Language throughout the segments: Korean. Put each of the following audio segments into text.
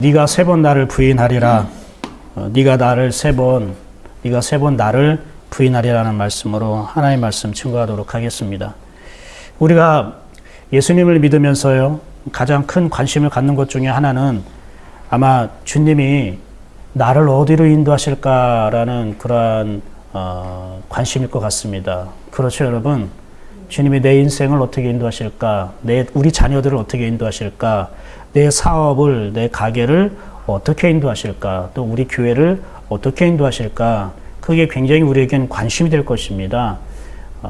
네가 세 번 나를 부인하리라. 네가 세 번 나를 부인하리라는 말씀으로 하나님의 말씀 증거하도록 하겠습니다. 우리가 예수님을 믿으면서요, 가장 큰 관심을 갖는 것 중에 하나는 아마 주님이 나를 어디로 인도하실까라는 그러한 관심일 것 같습니다. 그렇죠, 여러분? 주님이 내 인생을 어떻게 인도하실까? 우리 자녀들을 어떻게 인도하실까? 내 사업을, 내 가게를 어떻게 인도하실까? 또 우리 교회를 어떻게 인도하실까? 그게 굉장히 우리에겐 관심이 될 것입니다.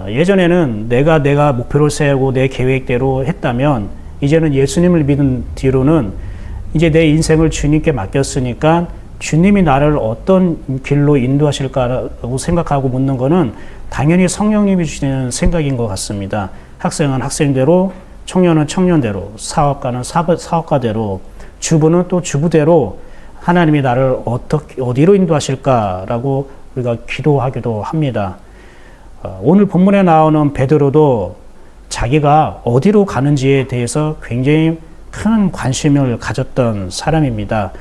예전에는 내가 목표를 세우고 내 계획대로 했다면, 이제는 예수님을 믿은 뒤로는 이제 내 인생을 주님께 맡겼으니까 주님이 나를 어떤 길로 인도하실까라고 생각하고 묻는 거는 당연히 성령님이 주시는 생각인 것 같습니다. 학생은 학생대로, 청년은 청년대로, 사업가는 사업가대로, 주부는 또 주부대로 하나님이 나를 어디로 인도하실까라고 우리가 기도하기도 합니다. 오늘 본문에 나오는 베드로도 자기가 어디로 가는지에 대해서 굉장히 큰 관심을 가졌던 사람입니다.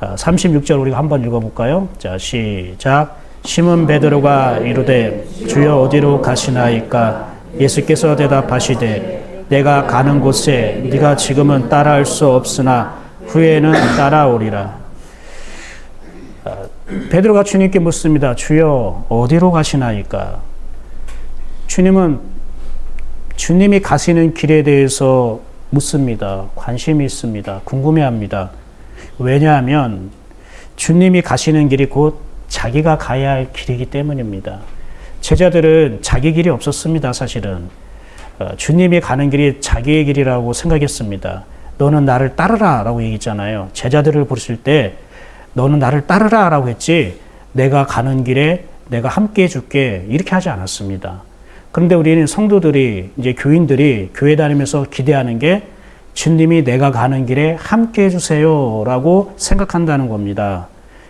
36절 우리가 한번 읽어볼까요? 자, 시작. 시몬 베드로가 이르되 주여 어디로 가시나이까? 예수께서 대답하시되 내가 가는 곳에 네가 지금은 따라올 수 없으나 후에는 따라오리라. 베드로가 주님께 묻습니다. 주여 어디로 가시나이까? 주님이 가시는 길에 대해서 묻습니다. 관심이 있습니다. 궁금해합니다. 왜냐하면 주님이 가시는 길이 곧 자기가 가야 할 길이기 때문입니다. 제자들은 자기 길이 없었습니다. 사실은 주님이 가는 길이 자기의 길이라고 생각했습니다. 너는 나를 따르라 라고 얘기했잖아요. 제자들을 부르실 때 너는 나를 따르라 라고 했지, 내가 가는 길에 내가 함께 해줄게 이렇게 하지 않았습니다. 그런데 우리는 성도들이, 이제 교인들이 교회 다니면서 기대하는 게 주님이 내가 가는 길에 함께 해주세요 라고 생각한다는 겁니다.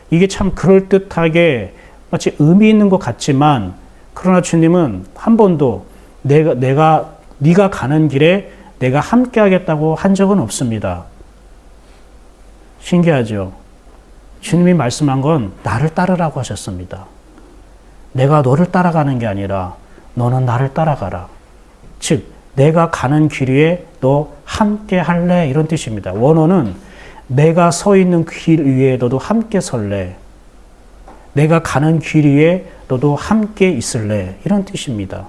이게 참 그럴듯하게 마치 의미 있는 것 같지만, 그러나 주님은 한 번도 네가 가는 길에 내가 함께 하겠다고 한 적은 없습니다. 신기하죠? 주님이 말씀한 건 나를 따르라고 하셨습니다. 내가 너를 따라가는 게 아니라 너는 나를 따라가라. 즉, 내가 가는 길 위에 너 함께 할래? 이런 뜻입니다. 원어는 내가 서 있는 길 위에 너도 함께 설래? 내가 가는 길 위에 너도 함께 있을래? 이런 뜻입니다.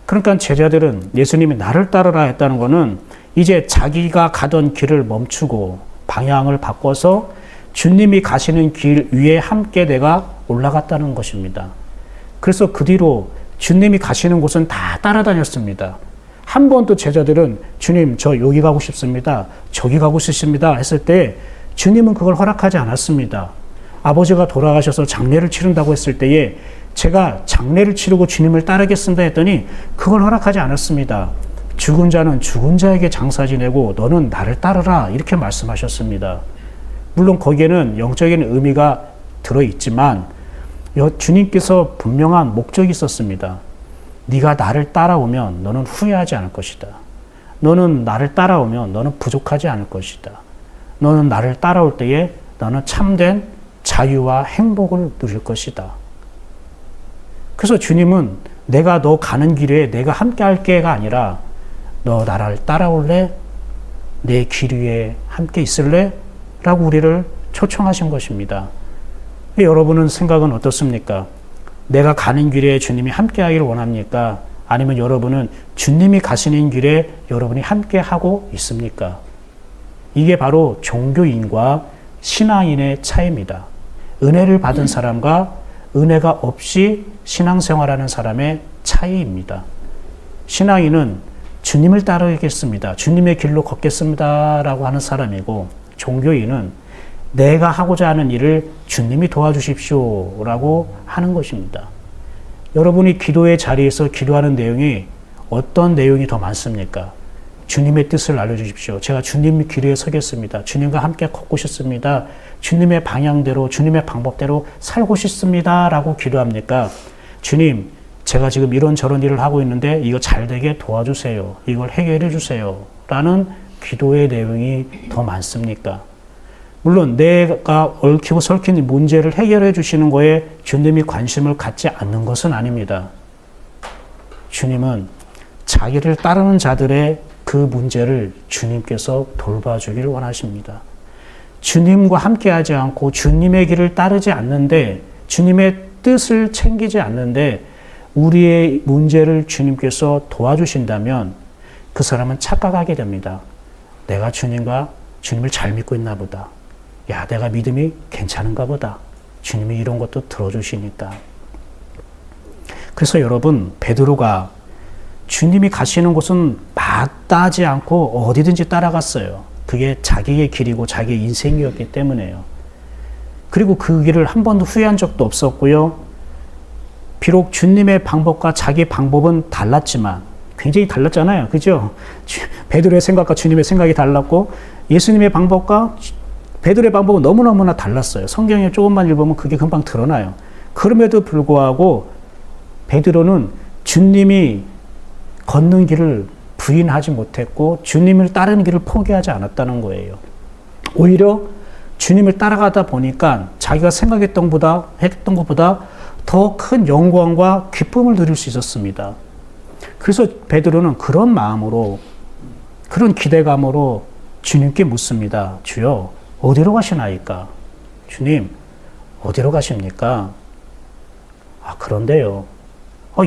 그러니까 제자들은 예수님이 나를 따르라 했다는 것은 이제 자기가 가던 길을 멈추고 방향을 바꿔서 주님이 가시는 길 위에 함께 내가 올라갔다는 것입니다. 그래서 그 뒤로 주님이 가시는 곳은 다 따라다녔습니다. 한 번도 제자들은 주님 저 여기 가고 싶습니다, 저기 가고 싶습니다 했을 때 주님은 그걸 허락하지 않았습니다. 아버지가 돌아가셔서 장례를 치른다고 했을 때에 제가 장례를 치르고 주님을 따르겠습니다 했더니 그걸 허락하지 않았습니다. 죽은 자는 죽은 자에게 장사 지내고 너는 나를 따르라 이렇게 말씀하셨습니다. 물론 거기에는 영적인 의미가 들어있지만 주님께서 분명한 목적이 있었습니다. 네가 나를 따라오면 너는 후회하지 않을 것이다. 너는 나를 따라오면 너는 부족하지 않을 것이다. 너는 나를 따라올 때에 너는 참된 자유와 행복을 누릴 것이다. 그래서 주님은 내가 너 가는 길에 내가 함께 할게가 아니라 너 나를 따라올래? 내 길 위에 함께 있을래? 라고 우리를 초청하신 것입니다. 여러분은 생각은 어떻습니까? 내가 가는 길에 주님이 함께 하기를 원합니까? 아니면 여러분은 주님이 가시는 길에 여러분이 함께 하고 있습니까? 이게 바로 종교인과 신앙인의 차이입니다. 은혜를 받은 사람과 은혜가 없이 신앙생활하는 사람의 차이입니다. 신앙인은 주님을 따르겠습니다, 주님의 길로 걷겠습니다 라고 하는 사람이고, 종교인은 내가 하고자 하는 일을 주님이 도와주십시오 라고 하는 것입니다. 여러분이 기도의 자리에서 기도하는 내용이 어떤 내용이 더 많습니까? 주님의 뜻을 알려주십시오. 제가 주님 길 위에 서겠습니다. 주님과 함께 걷고 싶습니다. 주님의 방향대로, 주님의 방법대로 살고 싶습니다 라고 기도합니까? 주님, 제가 지금 이런저런 일을 하고 있는데 이거 잘 되게 도와주세요. 이걸 해결해 주세요 라는 기도의 내용이 더 많습니까? 물론 내가 얽히고 설킨 문제를 해결해 주시는 거에 주님이 관심을 갖지 않는 것은 아닙니다. 주님은 자기를 따르는 자들의 그 문제를 주님께서 돌봐주길 원하십니다. 주님과 함께하지 않고 주님의 길을 따르지 않는데, 주님의 뜻을 챙기지 않는데 우리의 문제를 주님께서 도와주신다면 그 사람은 착각하게 됩니다. 내가 주님을 잘 믿고 있나 보다. 야, 내가 믿음이 괜찮은가 보다. 주님이 이런 것도 들어주시니까. 그래서 여러분, 베드로가 주님이 가시는 곳은 마다하지 않고 어디든지 따라갔어요. 그게 자기의 길이고 자기의 인생이었기 때문에요. 그리고 그 길을 한 번도 후회한 적도 없었고요. 비록 주님의 방법과 자기 방법은 달랐지만, 굉장히 달랐잖아요. 그죠? 베드로의 생각과 주님의 생각이 달랐고, 예수님의 방법과 베드로의 방법은 너무너무나 달랐어요. 성경에 조금만 읽으면 그게 금방 드러나요. 그럼에도 불구하고 베드로는 주님이 걷는 길을 부인하지 못했고 주님을 따르는 길을 포기하지 않았다는 거예요. 오히려 주님을 따라가다 보니까 자기가 생각했던 것보다 더 큰 영광과 기쁨을 누릴 수 있었습니다. 그래서 베드로는 그런 마음으로, 그런 기대감으로 주님께 묻습니다. 주여, 어디로 가시나이까? 주님, 어디로 가십니까? 그런데요.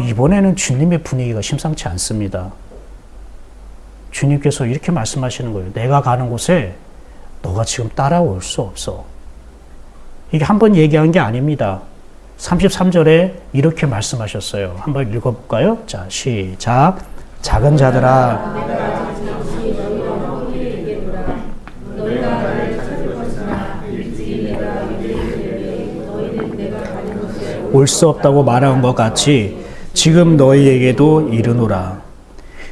이번에는 주님의 분위기가 심상치 않습니다. 주님께서 이렇게 말씀하시는 거예요. 내가 가는 곳에 너가 지금 따라올 수 없어. 이게 한 번 얘기한 게 아닙니다. 33절에 이렇게 말씀하셨어요. 한번 읽어볼까요? 자, 시작. 작은 자들아, 올 수 없다고 말한 것 같이 지금 너희에게도 이르노라.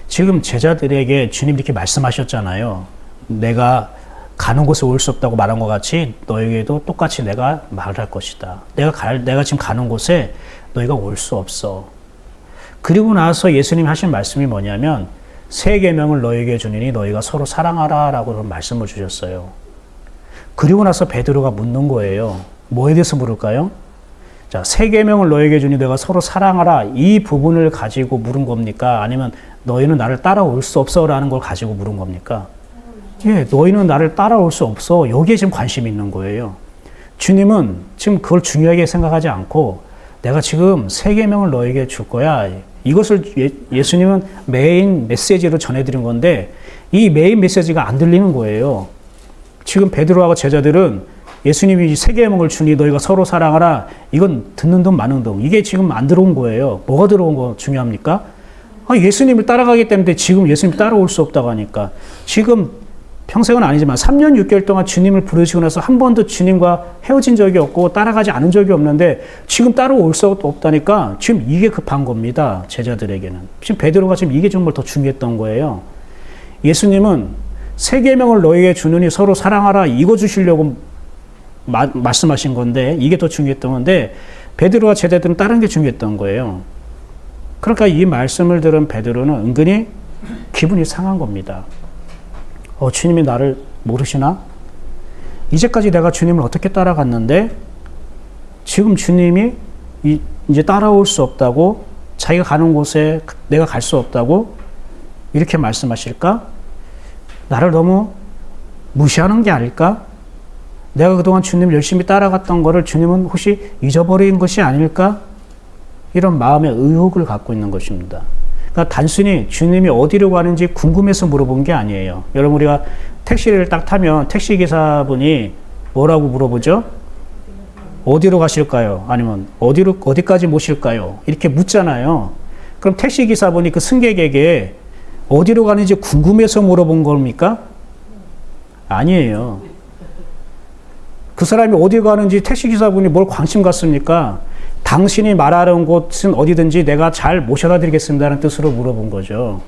지금 제자들에게 주님 이렇게 말씀하셨잖아요. 내가 가는 곳에 올 수 없다고 말한 것 같이 너에게도 똑같이 내가 말할 것이다. 내가 지금 가는 곳에 너희가 올 수 없어. 그리고 나서 예수님이 하신 말씀이 뭐냐면 새 계명을 너희에게 주니니 너희가 서로 사랑하라 라고 말씀을 주셨어요. 그리고 나서 베드로가 묻는 거예요. 뭐에 대해서 물을까요? 자, 새 계명을 너희에게 주니 너희가 서로 사랑하라, 이 부분을 가지고 물은 겁니까? 아니면 너희는 나를 따라올 수 없어 라는 걸 가지고 물은 겁니까? 예, 너희는 나를 따라올 수 없어. 여기에 지금 관심이 있는 거예요. 주님은 지금 그걸 중요하게 생각하지 않고 내가 지금 새 계명을 너에게 줄 거야. 이것을 예수님은 메인 메시지로 전해드린 건데 이 메인 메시지가 안 들리는 거예요. 지금 베드로하고 제자들은 예수님이 새 계명을 주니 너희가 서로 사랑하라. 이건 듣는 둥 마는 둥. 이게 지금 안 들어온 거예요. 뭐가 들어온 거 중요합니까? 예수님을 따라가기 때문에 지금 예수님 따라올 수 없다고 하니까 지금 평생은 아니지만 3년 6개월 동안 주님을 부르시고 나서 한 번도 주님과 헤어진 적이 없고 따라가지 않은 적이 없는데 지금 따라올 수 없다니까 지금 이게 급한 겁니다. 제자들에게는. 지금 베드로가 지금 이게 정말 더 중요했던 거예요. 예수님은 새 계명을 너희에게 주느니 서로 사랑하라 이거 주시려고 말씀하신 건데 이게 더 중요했던 건데 베드로와 제자들은 다른 게 중요했던 거예요. 그러니까 이 말씀을 들은 베드로는 은근히 기분이 상한 겁니다. 주님이 나를 모르시나? 이제까지 내가 주님을 어떻게 따라갔는데 지금 주님이 이제 따라올 수 없다고, 자기가 가는 곳에 내가 갈 수 없다고 이렇게 말씀하실까? 나를 너무 무시하는 게 아닐까? 내가 그동안 주님 열심히 따라갔던 거를 주님은 혹시 잊어버린 것이 아닐까? 이런 마음의 의혹을 갖고 있는 것입니다. 그러니까 단순히 주님이 어디로 가는지 궁금해서 물어본 게 아니에요. 여러분, 우리가 택시를 딱 타면 택시기사분이 뭐라고 물어보죠? 어디로 가실까요? 아니면 어디까지 모실까요? 이렇게 묻잖아요. 그럼 택시기사분이 그 승객에게 어디로 가는지 궁금해서 물어본 겁니까? 아니에요. 그 사람이 어디 가는지 택시기사분이 뭘 관심 갖습니까? 당신이 말하는 곳은 어디든지 내가 잘 모셔다 드리겠습니다라는 뜻으로 물어본 거죠.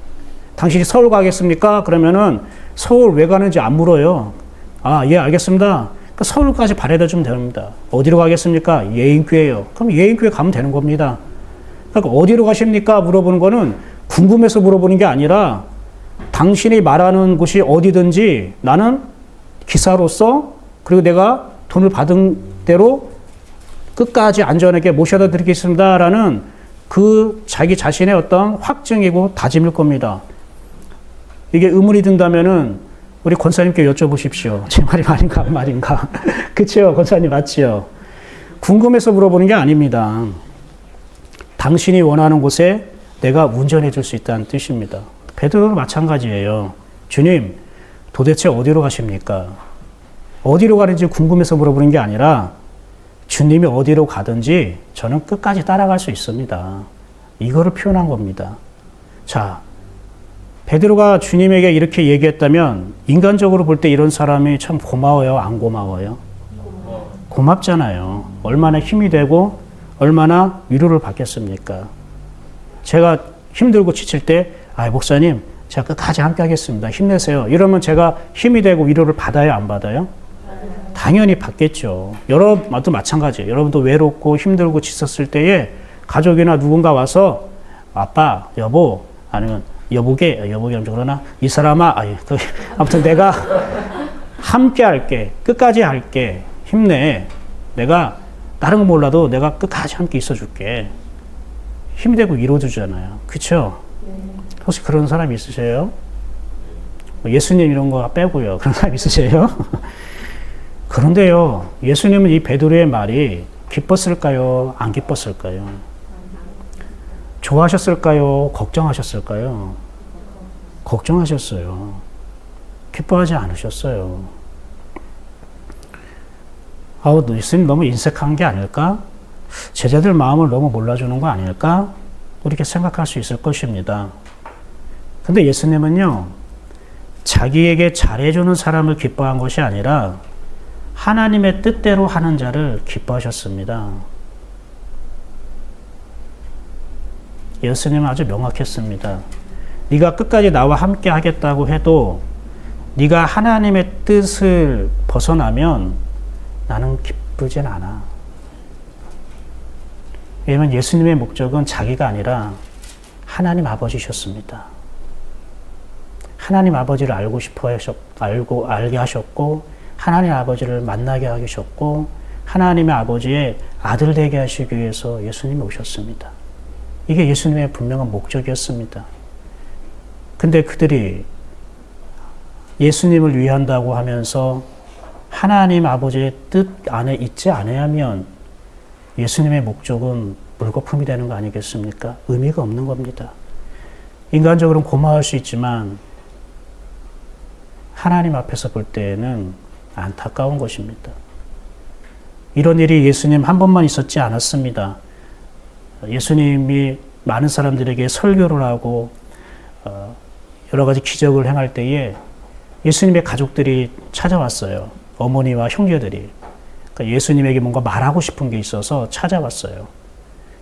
당신이 서울 가겠습니까? 그러면은 서울 왜 가는지 안 물어요. 예, 알겠습니다. 그러니까 서울까지 바래다 주면 됩니다. 어디로 가겠습니까? 예인교회요. 그럼 예인교회 가면 되는 겁니다. 그러니까 어디로 가십니까? 물어보는 거는 궁금해서 물어보는 게 아니라 당신이 말하는 곳이 어디든지 나는 기사로서 그리고 내가 돈을 받은 대로 끝까지 안전하게 모셔다 드리겠습니다라는 그 자기 자신의 어떤 확증이고 다짐일 겁니다. 이게 의문이 든다면은 우리 권사님께 여쭤보십시오. 제 말이 말인가 안 말인가. 그쵸? 권사님 맞지요? 궁금해서 물어보는 게 아닙니다. 당신이 원하는 곳에 내가 운전해 줄 수 있다는 뜻입니다. 베드로도 마찬가지예요. 주님, 도대체 어디로 가십니까? 어디로 가는지 궁금해서 물어보는 게 아니라 주님이 어디로 가든지 저는 끝까지 따라갈 수 있습니다. 이거를 표현한 겁니다. 자, 베드로가 주님에게 이렇게 얘기했다면 인간적으로 볼 때 이런 사람이 참 고마워요? 안 고마워요? 고맙잖아요. 얼마나 힘이 되고 얼마나 위로를 받겠습니까? 제가 힘들고 지칠 때 목사님 제가 끝까지 함께 하겠습니다. 힘내세요. 이러면 제가 힘이 되고 위로를 받아요? 안 받아요? 당연히 받겠죠. 여러분도 마찬가지예요. 여러분도 외롭고 힘들고 지쳤을 때에 가족이나 누군가 와서 아빠, 여보, 아니면 여보게 그러나 이 사람아, 아무튼 내가 함께 할게, 끝까지 할게, 힘내. 내가 다른 거 몰라도 내가 끝까지 함께 있어줄게. 힘이 되고 위로주잖아요. 그렇죠? 혹시 그런 사람 있으세요? 예수님 이런 거 빼고요. 그런 사람 있으세요? 그런데요, 예수님은 이 베드로의 말이 기뻤을까요? 안 기뻤을까요? 좋아하셨을까요? 걱정하셨을까요? 걱정하셨어요. 기뻐하지 않으셨어요. 예수님 너무 인색한 게 아닐까? 제자들 마음을 너무 몰라주는 거 아닐까? 이렇게 생각할 수 있을 것입니다. 근데 예수님은요, 자기에게 잘해주는 사람을 기뻐한 것이 아니라 하나님의 뜻대로 하는 자를 기뻐하셨습니다. 예수님은 아주 명확했습니다. 네가 끝까지 나와 함께 하겠다고 해도 네가 하나님의 뜻을 벗어나면 나는 기쁘진 않아. 왜냐하면 예수님의 목적은 자기가 아니라 하나님 아버지셨습니다. 하나님 아버지를 알게 하셨고 하나님 아버지를 만나게 하셨고 하나님의 아버지의 아들 되게 하시기 위해서 예수님이 오셨습니다. 이게 예수님의 분명한 목적이었습니다. 근데 그들이 예수님을 위한다고 하면서 하나님 아버지의 뜻 안에 있지 않으면 예수님의 목적은 물거품이 되는 거 아니겠습니까? 의미가 없는 겁니다. 인간적으로는 고마울 수 있지만 하나님 앞에서 볼 때에는 안타까운 것입니다. 이런 일이 예수님 한 번만 있었지 않았습니다. 예수님이 많은 사람들에게 설교를 하고 여러 가지 기적을 행할 때에 예수님의 가족들이 찾아왔어요. 어머니와 형제들이. 그러니까 예수님에게 뭔가 말하고 싶은 게 있어서 찾아왔어요.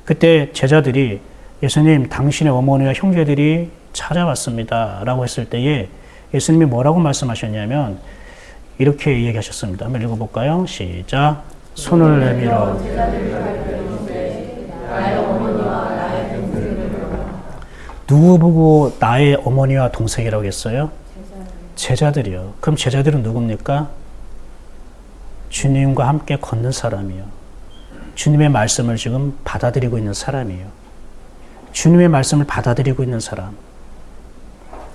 그때 제자들이 예수님, 당신의 어머니와 형제들이 찾아왔습니다. 라고 했을 때에 예수님이 뭐라고 말씀하셨냐면 이렇게 얘기하셨습니다. 한번 읽어볼까요? 시작. 손을 내밀어 누구 보고 나의 어머니와 동생이라고 했어요? 제자들이요. 그럼 제자들은 누굽니까? 주님과 함께 걷는 사람이요. 주님의 말씀을 지금 받아들이고 있는 사람이에요. 주님의 말씀을 받아들이고 있는 사람.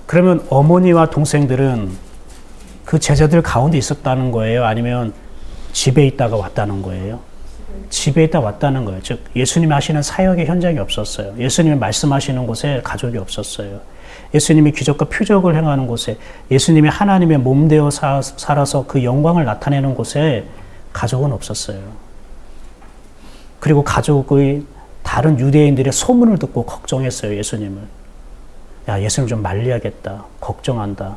그러면 어머니와 동생들은 그 제자들 가운데 있었다는 거예요? 아니면 집에 있다가 왔다는 거예요? 집에 있다 왔다는 거예요. 즉 예수님이 하시는 사역의 현장이 없었어요. 예수님이 말씀하시는 곳에 가족이 없었어요. 예수님이 기적과 표적을 행하는 곳에, 예수님이 하나님의 몸 되어 살아서 그 영광을 나타내는 곳에 가족은 없었어요. 그리고 가족의 다른 유대인들의 소문을 듣고 걱정했어요. 예수님을. 야, 예수님 좀 말려야겠다. 걱정한다.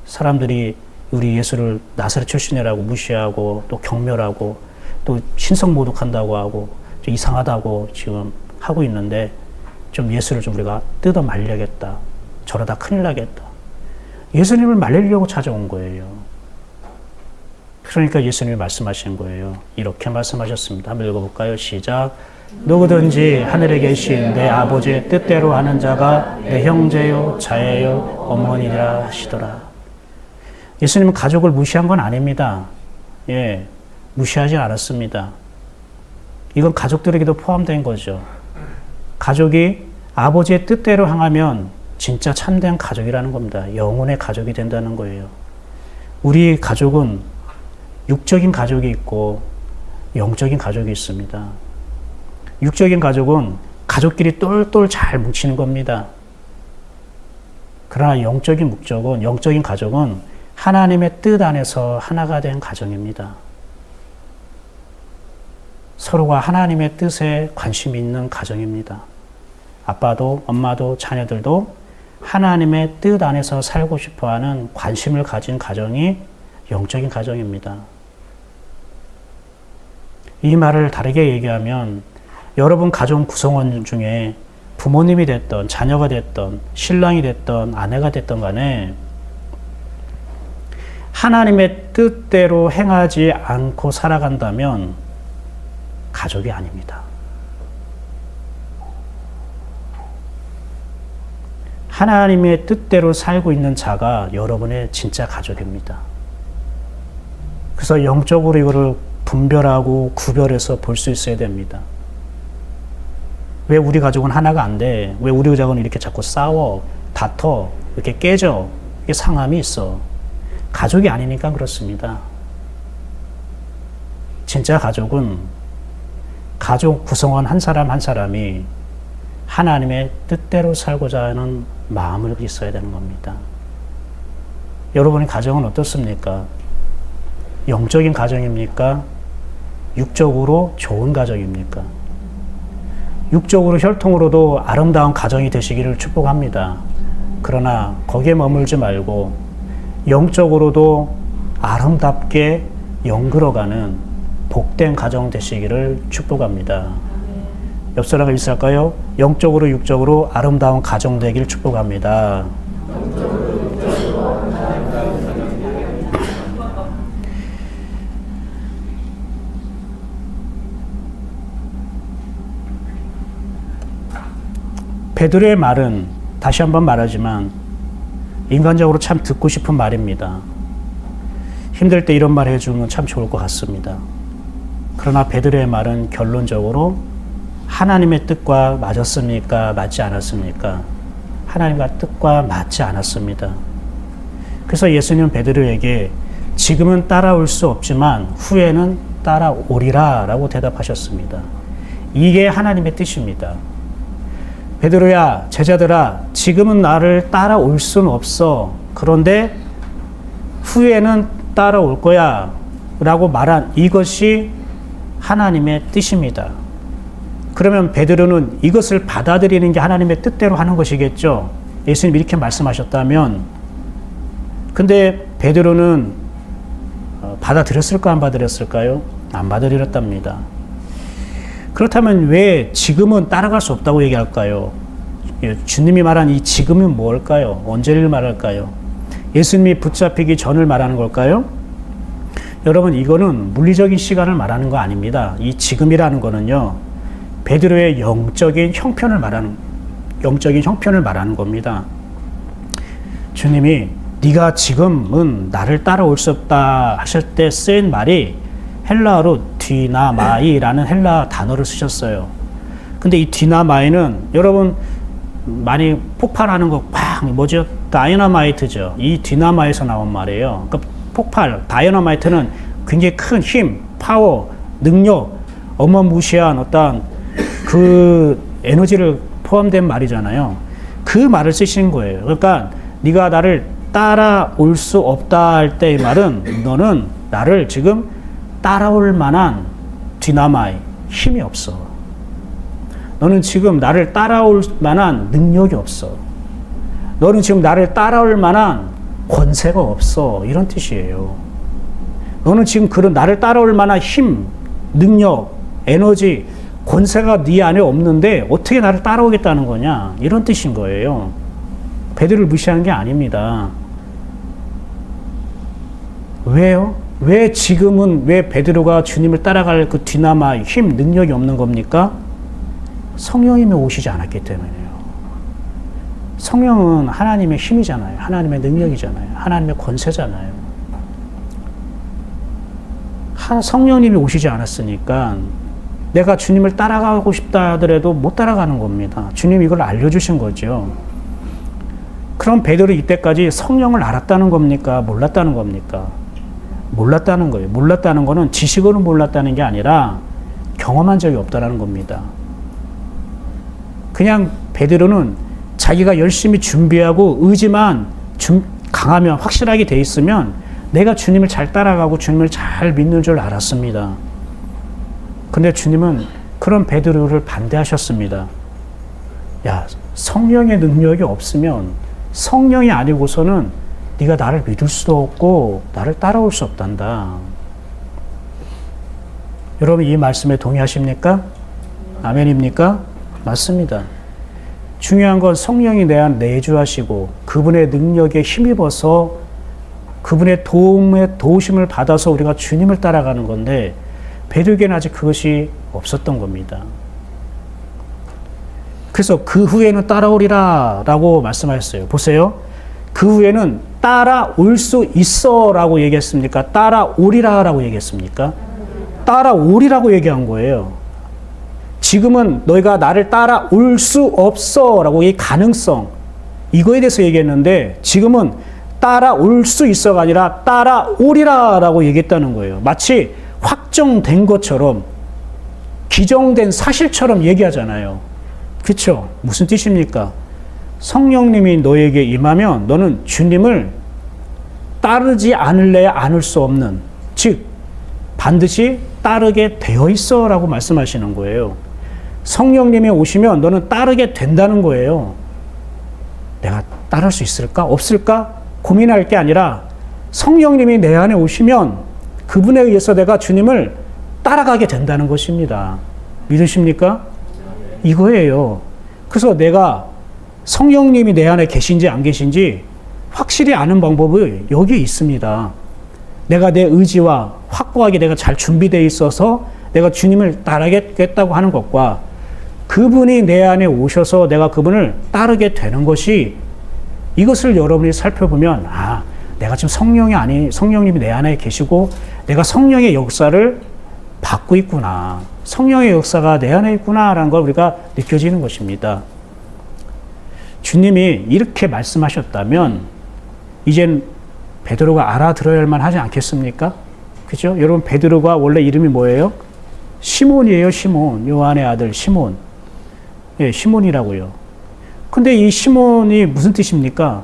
사람들이 우리 예수를 나사렛 출신이라고 무시하고 또 경멸하고 또 신성 모독한다고 하고 좀 이상하다고 지금 하고 있는데 좀 예수를 좀 우리가 뜯어 말려야겠다. 저러다 큰일 나겠다. 예수님을 말리려고 찾아온 거예요. 그러니까 예수님이 말씀하신 거예요. 이렇게 말씀하셨습니다. 한번 읽어볼까요? 시작. 누구든지 하늘에 계신 내 아버지의 뜻대로 하는 자가 내 형제요 자예요 어머니라 하시더라. 예수님은 가족을 무시한 건 아닙니다. 예, 무시하지 않았습니다. 이건 가족들에게도 포함된 거죠. 가족이 아버지의 뜻대로 행하면 진짜 참된 가족이라는 겁니다. 영혼의 가족이 된다는 거예요. 우리 가족은 육적인 가족이 있고 영적인 가족이 있습니다. 육적인 가족은 가족끼리 똘똘 잘 뭉치는 겁니다. 그러나 영적인 가족은 하나님의 뜻 안에서 하나가 된 가정입니다. 서로가 하나님의 뜻에 관심이 있는 가정입니다. 아빠도 엄마도 자녀들도 하나님의 뜻 안에서 살고 싶어하는 관심을 가진 가정이 영적인 가정입니다. 이 말을 다르게 얘기하면 여러분 가정 구성원 중에 부모님이 됐던 자녀가 됐던 신랑이 됐던 아내가 됐던 간에 하나님의 뜻대로 행하지 않고 살아간다면 가족이 아닙니다. 하나님의 뜻대로 살고 있는 자가 여러분의 진짜 가족입니다. 그래서 영적으로 이거를 분별하고 구별해서 볼 수 있어야 됩니다. 왜 우리 가족은 하나가 안 돼? 왜 우리 가족은 이렇게 자꾸 싸워, 다퉈, 이렇게 깨져? 이게 상함이 있어. 가족이 아니니까 그렇습니다. 진짜 가족은 가족 구성원 한 사람 한 사람이 하나님의 뜻대로 살고자 하는 마음을 있어야 되는 겁니다. 여러분의 가정은 어떻습니까? 영적인 가정입니까? 육적으로 좋은 가정입니까? 육적으로 혈통으로도 아름다운 가정이 되시기를 축복합니다. 그러나 거기에 머물지 말고 영적으로도 아름답게 영글어가는 복된 가정 되시기를 축복합니다. 옆 사람과 일치할까요? 영적으로 육적으로 아름다운 가정 되길 축복합니다. 베드로의 말은 다시 한번 말하지만 인간적으로 참 듣고 싶은 말입니다. 힘들 때 이런 말 해주면 참 좋을 것 같습니다. 그러나 베드로의 말은 결론적으로 하나님의 뜻과 맞았습니까? 맞지 않았습니까? 하나님과 뜻과 맞지 않았습니다. 그래서 예수님은 베드로에게 지금은 따라올 수 없지만 후에는 따라오리라 라고 대답하셨습니다. 이게 하나님의 뜻입니다. 베드로야, 제자들아, 지금은 나를 따라올 수는 없어. 그런데 후에는 따라올 거야 라고 말한 이것이 하나님의 뜻입니다. 그러면 베드로는 이것을 받아들이는 게 하나님의 뜻대로 하는 것이겠죠. 예수님 이렇게 말씀하셨다면. 근데 베드로는 받아들였을까 안 받아들였을까요? 안 받아들였답니다. 그렇다면 왜 지금은 따라갈 수 없다고 얘기할까요? 주님이 말한 이 지금은 뭘까요? 언제를 말할까요? 예수님이 붙잡히기 전을 말하는 걸까요? 여러분, 이거는 물리적인 시간을 말하는 거 아닙니다. 이 지금이라는 거는요, 베드로의 영적인 형편을 말하는 겁니다. 주님이 네가 지금은 나를 따라올 수 없다 하실 때 쓰인 말이 헬라어로 디나마이라는 헬라 단어를 쓰셨어요. 근데 이 디나마이는 여러분 많이 폭발하는 거 뭐죠? 다이너마이트죠. 이 디나마이트에서 나온 말이에요. 그러니까 폭발, 다이너마이트는 굉장히 큰 힘, 파워, 능력, 어마무시한 어떤 그 에너지를 포함된 말이잖아요. 그 말을 쓰신 거예요. 그러니까 네가 나를 따라올 수 없다 할 때 이 말은 너는 나를 지금 따라올 만한 디나마이, 힘이 없어. 너는 지금 나를 따라올 만한 능력이 없어. 너는 지금 나를 따라올 만한 권세가 없어. 이런 뜻이에요. 너는 지금 그런 나를 따라올 만한 힘, 능력, 에너지, 권세가 네 안에 없는데 어떻게 나를 따라오겠다는 거냐. 이런 뜻인 거예요. 베드로를 무시하는 게 아닙니다. 왜요? 왜 지금은 왜 베드로가 주님을 따라갈 그 디나마 힘, 능력이 없는 겁니까? 성령님이 오시지 않았기 때문이에요. 성령은 하나님의 힘이잖아요. 하나님의 능력이잖아요. 하나님의 권세잖아요. 성령님이 오시지 않았으니까 내가 주님을 따라가고 싶다 하더라도 못 따라가는 겁니다. 주님이 이걸 알려주신 거죠. 그럼 베드로 이때까지 성령을 알았다는 겁니까? 몰랐다는 겁니까? 몰랐다는 거예요. 몰랐다는 거는 지식으로 몰랐다는 게 아니라 경험한 적이 없다는 겁니다. 그냥 베드로는 자기가 열심히 준비하고 의지만 강하면, 확실하게 돼 있으면 내가 주님을 잘 따라가고 주님을 잘 믿는 줄 알았습니다. 근데 주님은 그런 베드로를 반대하셨습니다. 야, 성령의 능력이 없으면, 성령이 아니고서는 네가 나를 믿을 수도 없고 나를 따라올 수 없단다. 여러분 이 말씀에 동의하십니까? 아멘입니까? 맞습니다. 중요한 건 성령이 내 안 내주하시고 그분의 능력에 힘입어서 그분의 도우심을 받아서 우리가 주님을 따라가는 건데 베드로에게는 아직 그것이 없었던 겁니다. 그래서 그 후에는 따라오리라 라고 말씀하셨어요. 보세요. 그 후에는 따라올 수 있어 라고 얘기했습니까? 따라오리라 라고 얘기했습니까? 따라오리라고 얘기한 거예요. 지금은 너희가 나를 따라올 수 없어 라고 이 가능성, 이거에 대해서 얘기했는데 지금은 따라올 수 있어가 아니라 따라오리라 라고 얘기했다는 거예요. 마치 확정된 것처럼, 기정된 사실처럼 얘기하잖아요. 그렇죠? 무슨 뜻입니까? 성령님이 너에게 임하면 너는 주님을 따르지 않을래야 않을 수 없는, 즉 반드시 따르게 되어 있어 라고 말씀하시는 거예요. 성령님이 오시면 너는 따르게 된다는 거예요. 내가 따를 수 있을까? 없을까? 고민할 게 아니라 성령님이 내 안에 오시면 그분에 의해서 내가 주님을 따라가게 된다는 것입니다. 믿으십니까? 이거예요. 그래서 내가 성령님이 내 안에 계신지 안 계신지 확실히 아는 방법이 여기에 있습니다. 내가 내 의지와 확고하게 내가 잘 준비되어 있어서 내가 주님을 따르겠다고 하는 것과 그분이 내 안에 오셔서 내가 그분을 따르게 되는 것이, 이것을 여러분이 살펴보면 내가 지금 성령님이 내 안에 계시고 내가 성령의 역사를 받고 있구나, 성령의 역사가 내 안에 있구나라는 걸 우리가 느껴지는 것입니다. 주님이 이렇게 말씀하셨다면 이젠 베드로가 알아들어야 할 만하지 않겠습니까? 그죠? 여러분 베드로가 원래 이름이 뭐예요? 시몬이에요. 시몬. 요한의 아들 시몬. 예, 시몬이라고요. 근데 이 시몬이 무슨 뜻입니까?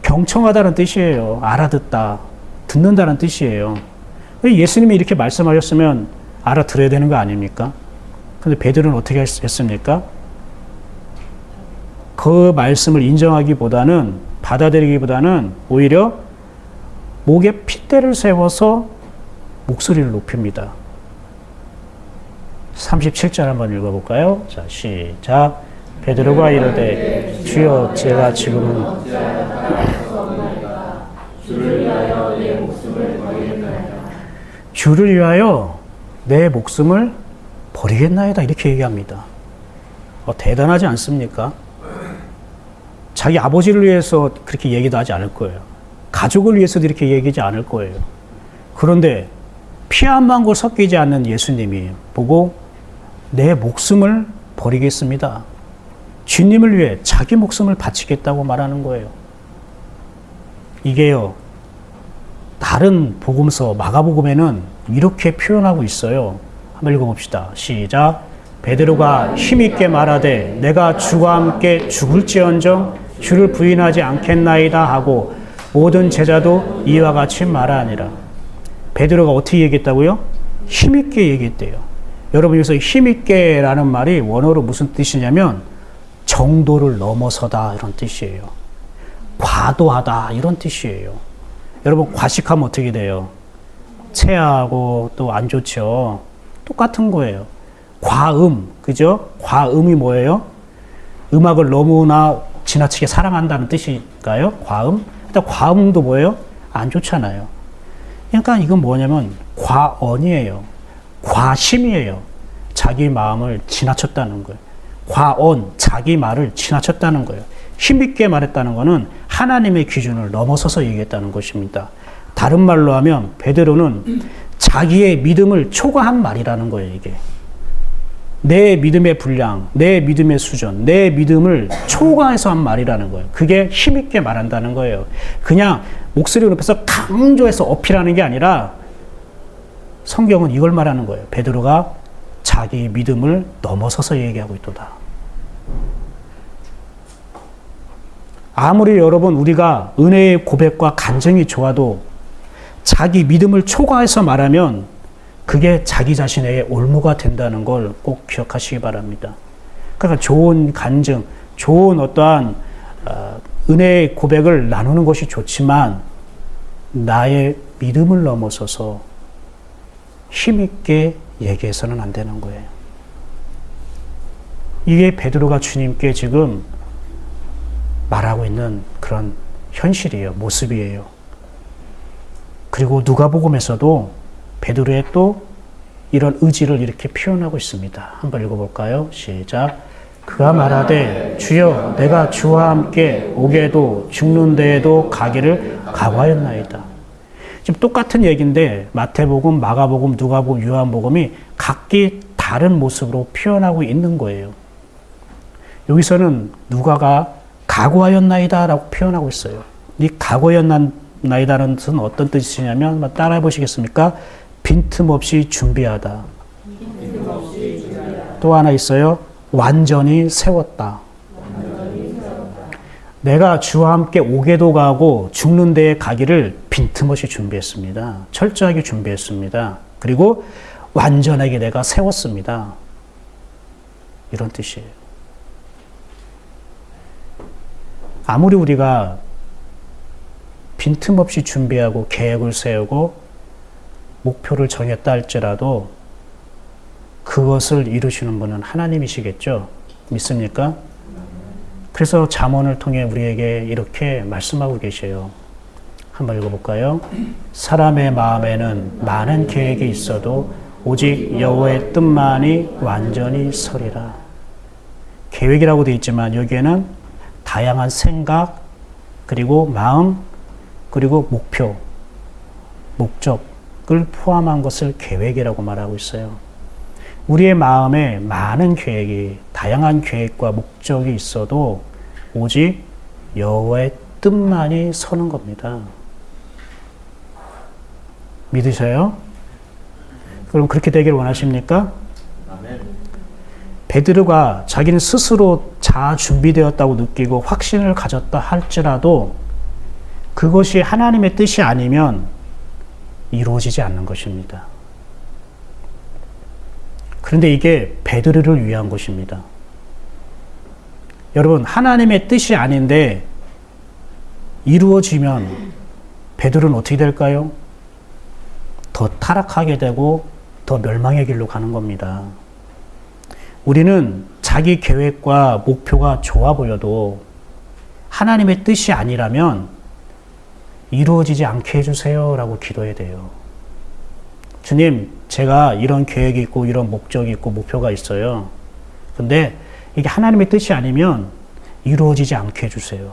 경청하다는 뜻이에요. 알아듣다, 듣는다는 뜻이에요. 예수님이 이렇게 말씀하셨으면 알아들어야 되는 거 아닙니까? 근데 베드로는 어떻게 했습니까? 그 말씀을 인정하기보다는, 받아들이기보다는 오히려 목에 핏대를 세워서 목소리를 높입니다. 37절 한번 읽어볼까요? 자, 시작. 베드로가 이르되 주여 제가 지금은 주를 위하여 내 목숨을 버리겠나이다 이렇게 얘기합니다. 대단하지 않습니까? 자기 아버지를 위해서 그렇게 얘기도 하지 않을 거예요. 가족을 위해서도 이렇게 얘기하지 않을 거예요. 그런데 피 한 방울 섞이지 않는 예수님이 보고 내 목숨을 버리겠습니다. 주님을 위해 자기 목숨을 바치겠다고 말하는 거예요. 이게요, 다른 복음서 마가복음에는 이렇게 표현하고 있어요. 한번 읽어봅시다. 시작. 베드로가 힘있게 말하되 내가 주와 함께 죽을지언정 주를 부인하지 않겠나이다 하고 모든 제자도 이와 같이 말하니라. 베드로가 어떻게 얘기했다고요? 힘있게 얘기했대요. 여러분 여기서 힘있게라는 말이 원어로 무슨 뜻이냐면 정도를 넘어서다 이런 뜻이에요. 과도하다 이런 뜻이에요. 여러분 과식하면 어떻게 돼요? 체하고 또 안 좋죠. 똑같은 거예요. 과음, 그죠? 과음이 뭐예요? 음악을 너무나 지나치게 사랑한다는 뜻일까요? 과음? 일단 과음도 뭐예요? 안 좋잖아요. 그러니까 이건 뭐냐면 과언이에요. 과심이에요. 자기 마음을 지나쳤다는 거예요. 과언, 자기 말을 지나쳤다는 거예요. 힘있게 말했다는 것은 하나님의 기준을 넘어서서 얘기했다는 것입니다. 다른 말로 하면 베드로는 자기의 믿음을 초과한 말이라는 거예요, 이게. 내 믿음의 분량, 내 믿음의 수준, 내 믿음을 초과해서 한 말이라는 거예요. 그게 힘있게 말한다는 거예요. 그냥 목소리 높여서 강조해서 어필하는 게 아니라 성경은 이걸 말하는 거예요. 베드로가 자기 믿음을 넘어서서 얘기하고 있도다. 아무리 여러분 우리가 은혜의 고백과 간증이 좋아도 자기 믿음을 초과해서 말하면 그게 자기 자신의 올무가 된다는 걸 꼭 기억하시기 바랍니다. 그러니까 좋은 간증, 좋은 어떠한 은혜의 고백을 나누는 것이 좋지만 나의 믿음을 넘어서서 힘있게 얘기해서는 안 되는 거예요. 이게 베드로가 주님께 지금 말하고 있는 그런 현실이에요. 모습이에요. 그리고 누가복음에서도 베드로의 또 이런 의지를 이렇게 표현하고 있습니다. 한번 읽어볼까요? 시작. 그가 말하되 주여 내가 주와 함께 오게도 죽는 데에도 가기를 각오하였나이다. 지금 똑같은 얘기인데 마태복음, 마가복음, 누가복음, 요한복음이 각기 다른 모습으로 표현하고 있는 거예요. 여기서는 누가가 각오하였나이다 라고 표현하고 있어요. 이 각오하였나이다는 뜻은 어떤 뜻이냐면 한번 따라해 보시겠습니까? 빈틈없이 준비하다. 또 하나 있어요. 완전히 세웠다. 내가 주와 함께 오게도 가고 죽는 데에 가기를 빈틈없이 준비했습니다. 철저하게 준비했습니다. 그리고 완전하게 내가 세웠습니다. 이런 뜻이에요. 아무리 우리가 빈틈없이 준비하고 계획을 세우고 목표를 정했다 할지라도 그것을 이루시는 분은 하나님이시겠죠? 믿습니까? 그래서 잠언을 통해 우리에게 이렇게 말씀하고 계셔요. 한번 읽어볼까요? 사람의 마음에는 많은 계획이 있어도 오직 여호와의 뜻만이 완전히 서리라. 계획이라고 되어 있지만 여기에는 다양한 생각, 그리고 마음, 그리고 목표, 목적을 포함한 것을 계획이라고 말하고 있어요. 우리의 마음에 많은 계획이, 다양한 계획과 목적이 있어도 오직 여호와의 뜻만이 서는 겁니다. 믿으셔요? 그럼 그렇게 되기를 원하십니까? 베드로가 자기는 스스로 자 준비되었다고 느끼고 확신을 가졌다 할지라도 그것이 하나님의 뜻이 아니면 이루어지지 않는 것입니다. 그런데 이게 베드로를 위한 것입니다. 여러분, 하나님의 뜻이 아닌데 이루어지면 베드로는 어떻게 될까요? 더 타락하게 되고 더 멸망의 길로 가는 겁니다. 우리는 자기 계획과 목표가 좋아 보여도 하나님의 뜻이 아니라면 이루어지지 않게 해주세요 라고 기도해야 돼요. 주님, 제가 이런 계획이 있고 이런 목적이 있고 목표가 있어요. 근데 이게 하나님의 뜻이 아니면 이루어지지 않게 해주세요.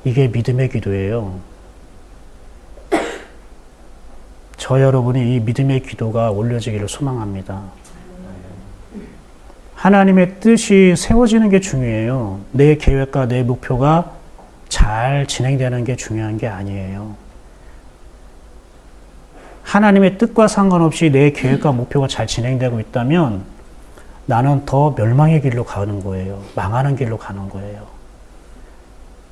이게 믿음의 기도예요. 저 여러분이 이 믿음의 기도가 올려지기를 소망합니다. 하나님의 뜻이 세워지는 게 중요해요. 내 계획과 내 목표가 잘 진행되는 게 중요한 게 아니에요. 하나님의 뜻과 상관없이 내 계획과 목표가 잘 진행되고 있다면 나는 더 멸망의 길로 가는 거예요. 망하는 길로 가는 거예요.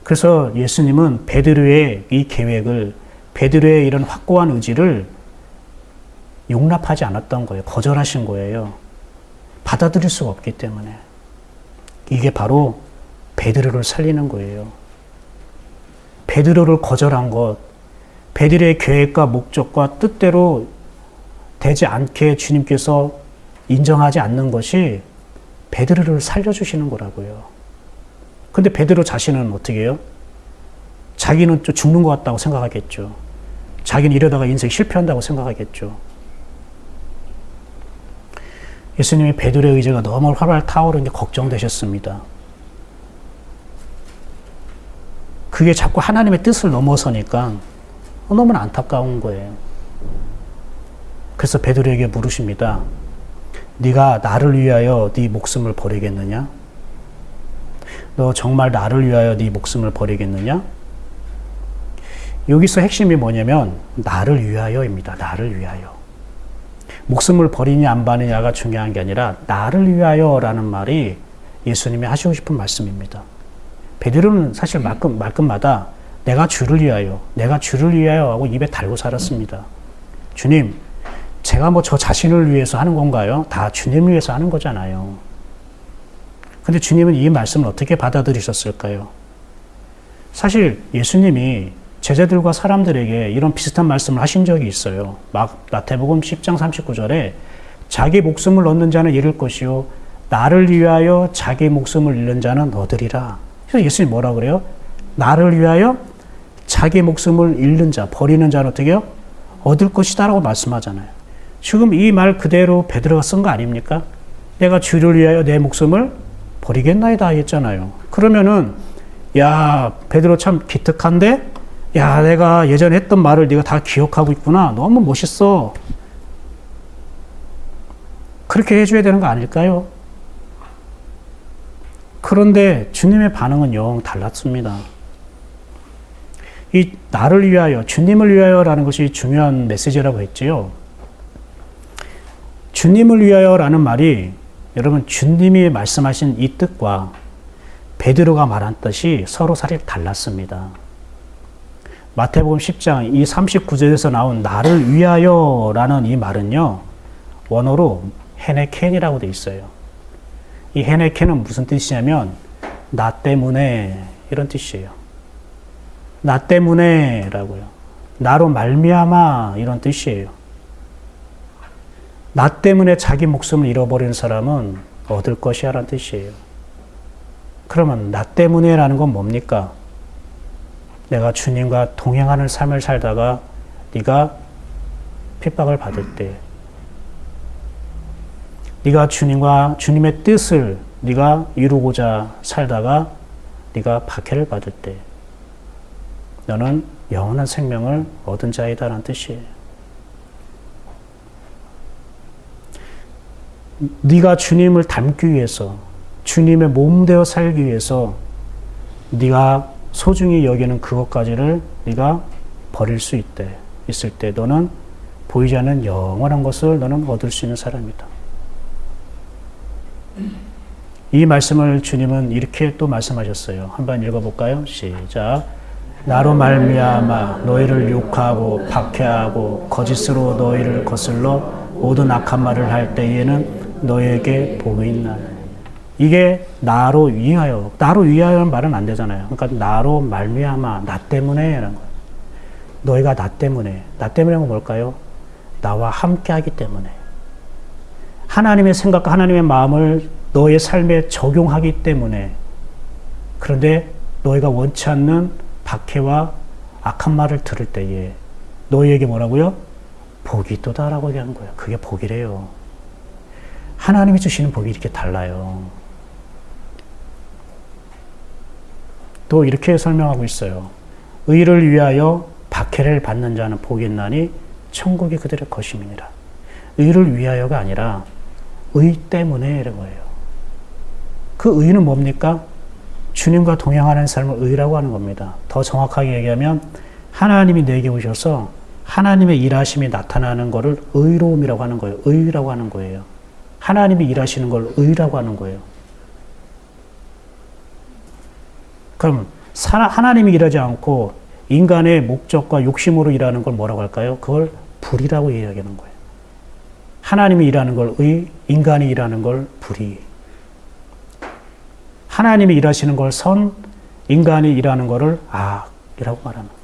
그래서 예수님은 베드로의 이 계획을, 베드로의 이런 확고한 의지를 용납하지 않았던 거예요. 거절하신 거예요. 받아들일 수가 없기 때문에. 이게 바로 베드로를 살리는 거예요. 베드로를 거절한 것, 베드로의 계획과 목적과 뜻대로 되지 않게 주님께서 인정하지 않는 것이 베드로를 살려주시는 거라고요. 근데 베드로 자신은 어떻게 해요? 자기는 좀 죽는 것 같다고 생각하겠죠. 자기는 이러다가 인생 실패한다고 생각하겠죠. 예수님이 베드로의 의지가 너무 활활 타오르는 게 걱정되셨습니다. 그게 자꾸 하나님의 뜻을 넘어서니까 너무나 안타까운 거예요. 그래서 베드로에게 물으십니다. 네가 나를 위하여 네 목숨을 버리겠느냐? 너 정말 나를 위하여 네 목숨을 버리겠느냐? 여기서 핵심이 뭐냐면 나를 위하여입니다. 나를 위하여. 목숨을 버리냐 안 버리냐가 중요한 게 아니라 나를 위하여라는 말이 예수님이 하시고 싶은 말씀입니다. 베드로는 사실 말끝마다 내가 주를 위하여, 내가 주를 위하여 하고 입에 달고 살았습니다. 주님, 제가 뭐 저 자신을 위해서 하는 건가요? 다 주님을 위해서 하는 거잖아요. 근데 주님은 이 말씀을 어떻게 받아들이셨을까요? 사실 예수님이 제자들과 사람들에게 이런 비슷한 말씀을 하신 적이 있어요. 마태복음 10장 39절에 자기 목숨을 얻는 자는 잃을 것이요 나를 위하여 자기 목숨을 잃는 자는 얻으리라. 그래서 예수님이 뭐라 그래요? 나를 위하여 자기 목숨을 잃는 자, 버리는 자는 어떻게 해요? 얻을 것이다 라고 말씀하잖아요. 지금 이 말 그대로 베드로가 쓴 거 아닙니까? 내가 주를 위하여 내 목숨을 버리겠나이다 했잖아요. 그러면은 야 베드로 참 기특한데 야 내가 예전에 했던 말을 네가 다 기억하고 있구나. 너무 멋있어. 그렇게 해줘야 되는 거 아닐까요? 그런데 주님의 반응은 영 달랐습니다. 이 나를 위하여, 주님을 위하여라는 것이 중요한 메시지라고 했지요. 주님을 위하여라는 말이 여러분 주님이 말씀하신 이 뜻과 베드로가 말한 뜻이 서로 사실 달랐습니다. 마태복음 10장 이 39절에서 나온 나를 위하여라는 이 말은요. 원어로 헤네켄이라고 되어 있어요. 이 헤네켄은 무슨 뜻이냐면 나 때문에 이런 뜻이에요. 나 때문에라고요. 나로 말미암아 이런 뜻이에요. 나 때문에 자기 목숨을 잃어버린 사람은 얻을 것이야 라는 뜻이에요. 그러면 나 때문에라는 건 뭡니까? 내가 주님과 동행하는 삶을 살다가 네가 핍박을 받을 때 네가 주님과 주님의 뜻을 네가 이루고자 살다가 네가 박해를 받을 때 너는 영원한 생명을 얻은 자이다라는 뜻이에요. 네가 주님을 닮기 위해서 주님의 몸 되어 살기 위해서 네가 소중히 여기는 그것까지를 네가 버릴 수 있을 때 너는 보이지 않는 영원한 것을 너는 얻을 수 있는 사람이다. 이 말씀을 주님은 이렇게 또 말씀하셨어요. 한번 읽어볼까요? 시작. 나로 말미암아 너희를 욕하고 박해하고 거짓으로 너희를 거슬러 모든 악한 말을 할 때에는 너희에게 복이 있나니. 이게 나로 위하여는 말은 안 되잖아요. 그러니까 나로 말미암아 나 때문에라는 거예요. 너희가 나 때문에는 뭘까요? 나와 함께하기 때문에 하나님의 생각과 하나님의 마음을 너의 삶에 적용하기 때문에. 그런데 너희가 원치 않는 박해와 악한 말을 들을 때에 너희에게 뭐라고요? 복이 있도다라고 얘기하는 거예요. 그게 복이래요. 하나님이 주시는 복이 이렇게 달라요. 또 이렇게 설명하고 있어요. 의를 위하여 박해를 받는 자는 복이 있나니 천국이 그들의 것임이니라. 의를 위하여가 아니라 의 때문에 이런 거예요. 그 의는 뭡니까? 주님과 동행하는 삶을 의라고 하는 겁니다. 더 정확하게 얘기하면 하나님이 내게 오셔서 하나님의 일하심이 나타나는 것을 의로움이라고 하는 거예요. 의라고 하는 거예요. 하나님이 일하시는 걸 의라고 하는 거예요. 그럼 하나님이 일하지 않고 인간의 목적과 욕심으로 일하는 걸 뭐라고 할까요? 그걸 불이라고 이야기하는 거예요. 하나님이 일하는 걸 의, 인간이 일하는 걸 불이. 하나님이 일하시는 걸 선, 인간이 일하는 거를 악이라고 말하는 거예요.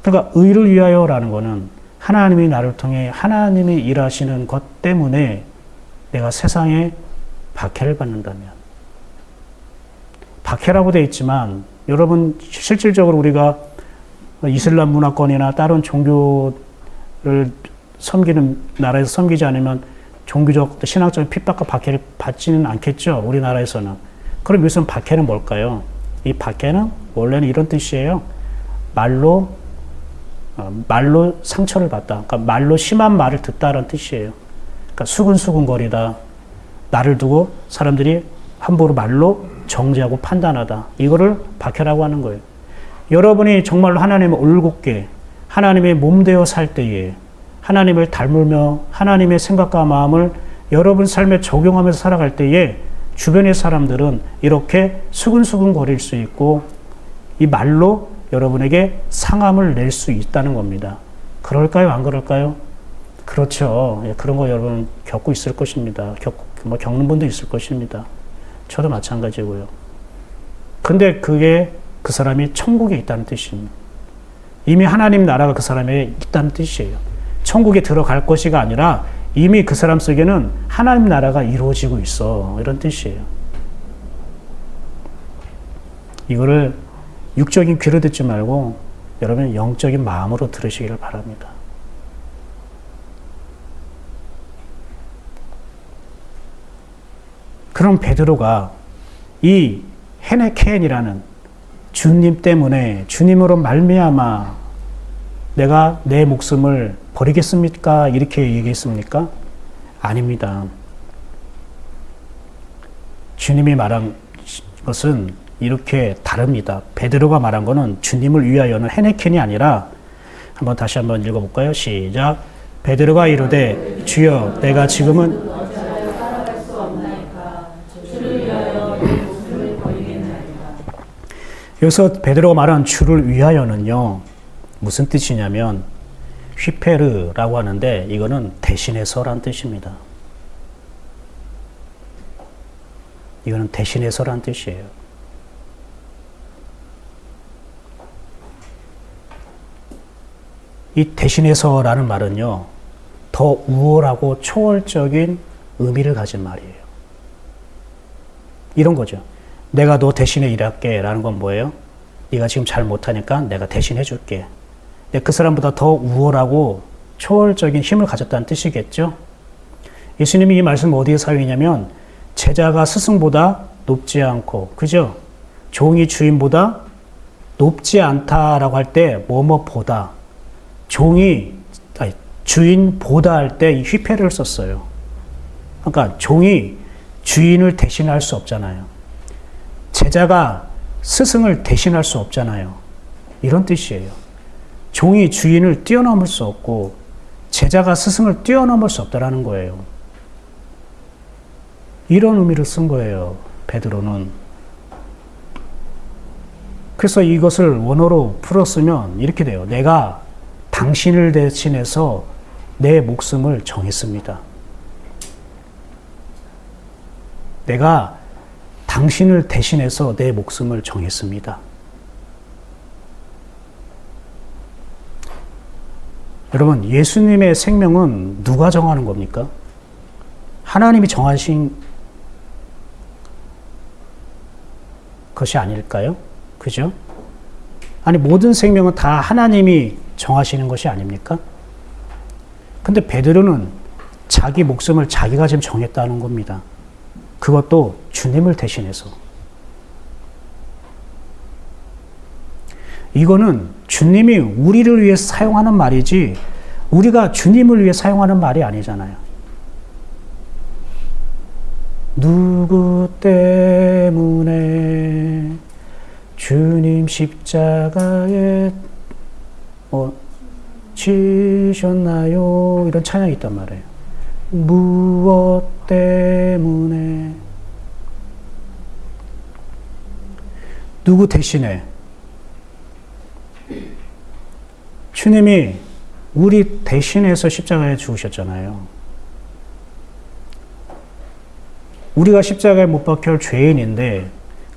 그러니까 의를 위하여라는 거는 하나님이 나를 통해 하나님이 일하시는 것 때문에 내가 세상에 박해를 받는다면, 박해라고 되어 있지만 여러분 실질적으로 우리가 이슬람 문화권이나 다른 종교를 섬기는 나라에서 섬기지 않으면 종교적, 신앙적인 핍박과 박해를 받지는 않겠죠. 우리나라에서는. 그럼 요즘 박해는 뭘까요? 이 박해는 원래는 이런 뜻이에요. 말로 말로 상처를 받다. 그러니까 말로 심한 말을 듣다라는 뜻이에요. 그러니까 수근수근거리다. 나를 두고 사람들이 함부로 말로 정죄하고 판단하다. 이거를 박해라고 하는 거예요. 여러분이 정말로 하나님을 올곧게 하나님의 몸되어 살 때에 하나님을 닮으며 하나님의 생각과 마음을 여러분 삶에 적용하면서 살아갈 때에 주변의 사람들은 이렇게 수근수근거릴 수 있고 이 말로 여러분에게 상함을 낼 수 있다는 겁니다. 그럴까요? 안 그럴까요? 그렇죠. 그런 거 여러분 겪고 있을 것입니다. 겪는 분도 있을 것입니다. 저도 마찬가지고요. 근데 그게 그 사람이 천국에 있다는 뜻입니다. 이미 하나님 나라가 그 사람에 있다는 뜻이에요. 천국에 들어갈 것이가 아니라 이미 그 사람 속에는 하나님 나라가 이루어지고 있어. 이런 뜻이에요. 이거를 육적인 귀로 듣지 말고 여러분 영적인 마음으로 들으시기를 바랍니다. 그럼 베드로가 이 헤네켄이라는 주님 때문에 주님으로 말미암아 내가 내 목숨을 버리겠습니까? 이렇게 얘기했습니까? 아닙니다. 주님이 말한 것은 이렇게 다릅니다. 베드로가 말한 것은 주님을 위하여는 헤네켄이 아니라 다시 한번 읽어볼까요? 시작. 베드로가 이르되 주여 내가 지금은 여기서 베드로가 말한 주를 위하여는요 무슨 뜻이냐면 휘페르라고 하는데 이거는 대신해서란 뜻입니다. 이거는 대신해서란 뜻이에요. 이 대신해서라는 말은요 더 우월하고 초월적인 의미를 가진 말이에요. 이런 거죠. 내가 너 대신에 일할게 라는 건 뭐예요? 네가 지금 잘 못하니까 내가 대신해 줄게. 그 사람보다 더 우월하고 초월적인 힘을 가졌다는 뜻이겠죠. 예수님이 이 말씀을 어디에 사용했냐면 제자가 스승보다 높지 않고 그죠? 종이 주인보다 높지 않다라고 할 때 뭐뭐보다 주인보다 할 때 이 휘페를 썼어요. 그러니까 종이 주인을 대신할 수 없잖아요. 제자가 스승을 대신할 수 없잖아요. 이런 뜻이에요. 종이 주인을 뛰어넘을 수 없고 제자가 스승을 뛰어넘을 수 없다라는 거예요. 이런 의미를 쓴 거예요. 베드로는. 그래서 이것을 원어로 풀었으면 이렇게 돼요. 내가 당신을 대신해서 내 목숨을 정했습니다. 내가 당신을 대신해서 내 목숨을 정했습니다. 여러분, 예수님의 생명은 누가 정하는 겁니까? 하나님이 정하신 것이 아닐까요? 그죠? 아니, 모든 생명은 다 하나님이 정하시는 것이 아닙니까? 근데 베드로는 자기 목숨을 자기가 지금 정했다는 겁니다. 그것도 주님을 대신해서. 이거는 주님이 우리를 위해 사용하는 말이지 우리가 주님을 위해 사용하는 말이 아니잖아요. 누구 때문에 주님 십자가에 지셨나요? 이런 찬양이 있단 말이에요. 무엇 때문에 누구 대신에 주님이 우리 대신해서 십자가에 죽으셨잖아요. 우리가 십자가에 못 박혀 죄인인데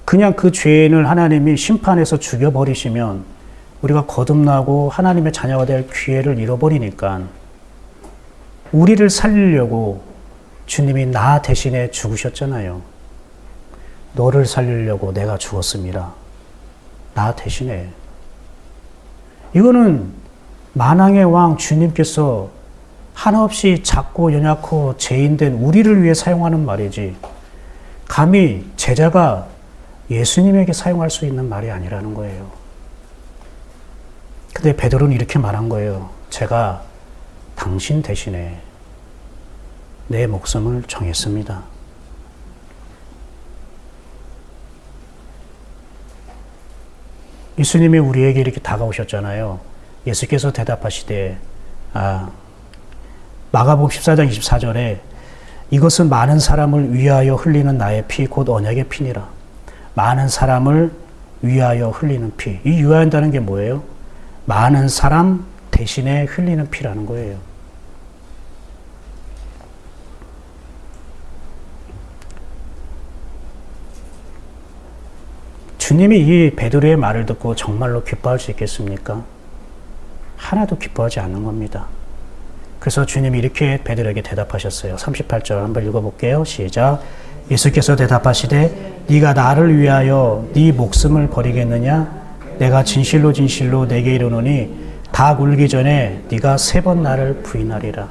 그냥 그 죄인을 하나님이 심판해서 죽여버리시면 우리가 거듭나고 하나님의 자녀가 될 기회를 잃어버리니까 우리를 살리려고 주님이 나 대신에 죽으셨잖아요. 너를 살리려고 내가 죽었습니다. 나 대신에. 이거는 만왕의 왕 주님께서 한없이 작고 연약고 죄인된 우리를 위해 사용하는 말이지 감히 제자가 예수님에게 사용할 수 있는 말이 아니라는 거예요. 근데 근데 베드로는 이렇게 말한 거예요. 제가 당신 대신에 내 목숨을 정했습니다. 예수님이 우리에게 이렇게 다가오셨잖아요. 예수께서 대답하시되, 마가복음 14장 24절에 이것은 많은 사람을 위하여 흘리는 나의 피, 곧 언약의 피니라. 많은 사람을 위하여 흘리는 피. 이 위하한다는 게 뭐예요? 많은 사람 대신에 흘리는 피라는 거예요. 주님이 이 베드로의 말을 듣고 정말로 기뻐할 수 있겠습니까? 하나도 기뻐하지 않는 겁니다. 그래서 주님이 이렇게 베드로에게 대답하셨어요. 38절 한번 읽어볼게요. 시작. 예수께서 대답하시되 네가 나를 위하여 네 목숨을 버리겠느냐? 내가 진실로 진실로 내게 이르노니 닭 울기 전에 네가 3번 나를 부인하리라.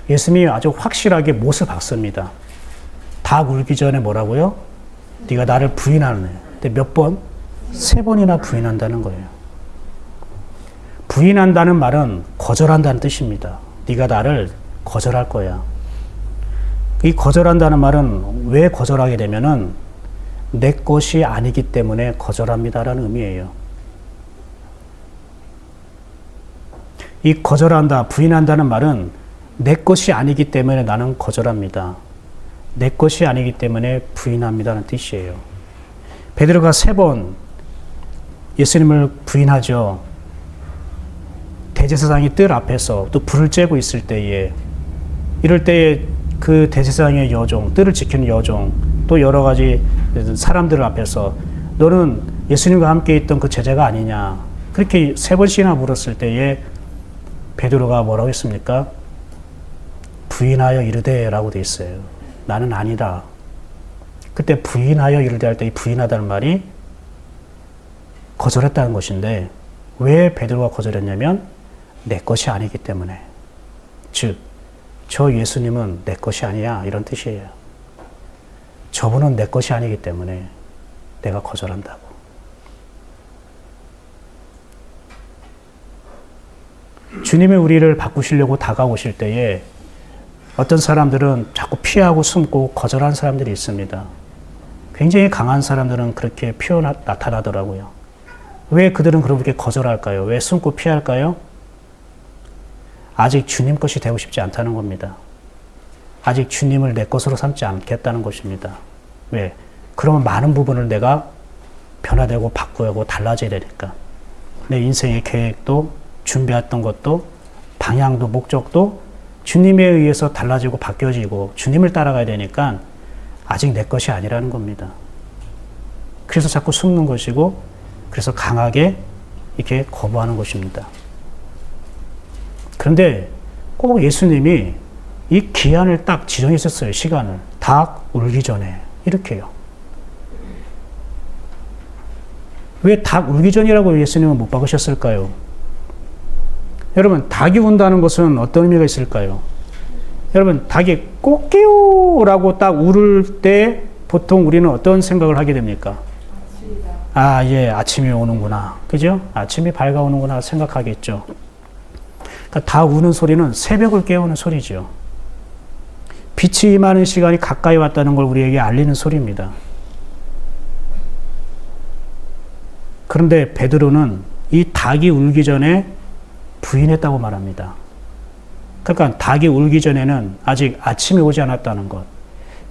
예수님이 아주 확실하게 못을 박습니다. 닭 울기 전에 뭐라고요? 네가 나를 부인하는. 근데 몇 번? 3번이나 부인한다는 거예요. 부인한다는 말은 거절한다는 뜻입니다. 네가 나를 거절할 거야. 이 거절한다는 말은 왜 거절하게 되면은 내 것이 아니기 때문에 거절합니다라는 의미예요. 이 거절한다, 부인한다는 말은 내 것이 아니기 때문에 나는 거절합니다. 내 것이 아니기 때문에 부인합니다는 뜻이에요. 베드로가 3번 예수님을 부인하죠. 대제사장이 뜰 앞에서 또 불을 쬐고 있을 때에, 이럴 때에 그 대제사장의 여종, 뜰을 지키는 여종, 또 여러 가지 사람들 앞에서 너는 예수님과 함께 있던 그 제자가 아니냐, 그렇게 3번씩이나 물었을 때에 베드로가 뭐라고 했습니까? 부인하여 이르되 라고 돼 있어요. 나는 아니다. 그때 부인하여 이르되 할 때 이 부인하다는 말이 거절했다는 것인데, 왜 베드로가 거절했냐면 내 것이 아니기 때문에. 즉, 저 예수님은 내 것이 아니야, 이런 뜻이에요. 저분은 내 것이 아니기 때문에 내가 거절한다고. 주님이 우리를 바꾸시려고 다가오실 때에 어떤 사람들은 자꾸 피하고 숨고 거절한 사람들이 있습니다. 굉장히 강한 사람들은 그렇게 나타나더라고요. 왜 그들은 그렇게 거절할까요? 왜 숨고 피할까요? 아직 주님 것이 되고 싶지 않다는 겁니다. 아직 주님을 내 것으로 삼지 않겠다는 것입니다. 왜? 그러면 많은 부분을 내가 변화되고 바꾸고 달라져야 되니까. 내 인생의 계획도, 준비했던 것도, 방향도, 목적도 주님에 의해서 달라지고 바뀌어지고 주님을 따라가야 되니까 아직 내 것이 아니라는 겁니다. 그래서 자꾸 숨는 것이고, 그래서 강하게 이렇게 거부하는 것입니다. 그런데 꼭 예수님이 이 기한을 딱 지정했었어요. 시간을. 닭 울기 전에. 이렇게요. 왜 닭 울기 전이라고 예수님은 못 박으셨을까요? 여러분, 닭이 운다는 것은 어떤 의미가 있을까요? 여러분, 닭이 꼬끼요라고 딱 울을 때 보통 우리는 어떤 생각을 하게 됩니까? 예, 아침이 오는구나. 그죠? 아침이 밝아오는구나 생각하겠죠. 그러니까 닭 우는 소리는 새벽을 깨우는 소리죠. 빛이 임하는 시간이 가까이 왔다는 걸 우리에게 알리는 소리입니다. 그런데 베드로는 이 닭이 울기 전에 부인했다고 말합니다. 그러니까 닭이 울기 전에는 아직 아침이 오지 않았다는 것,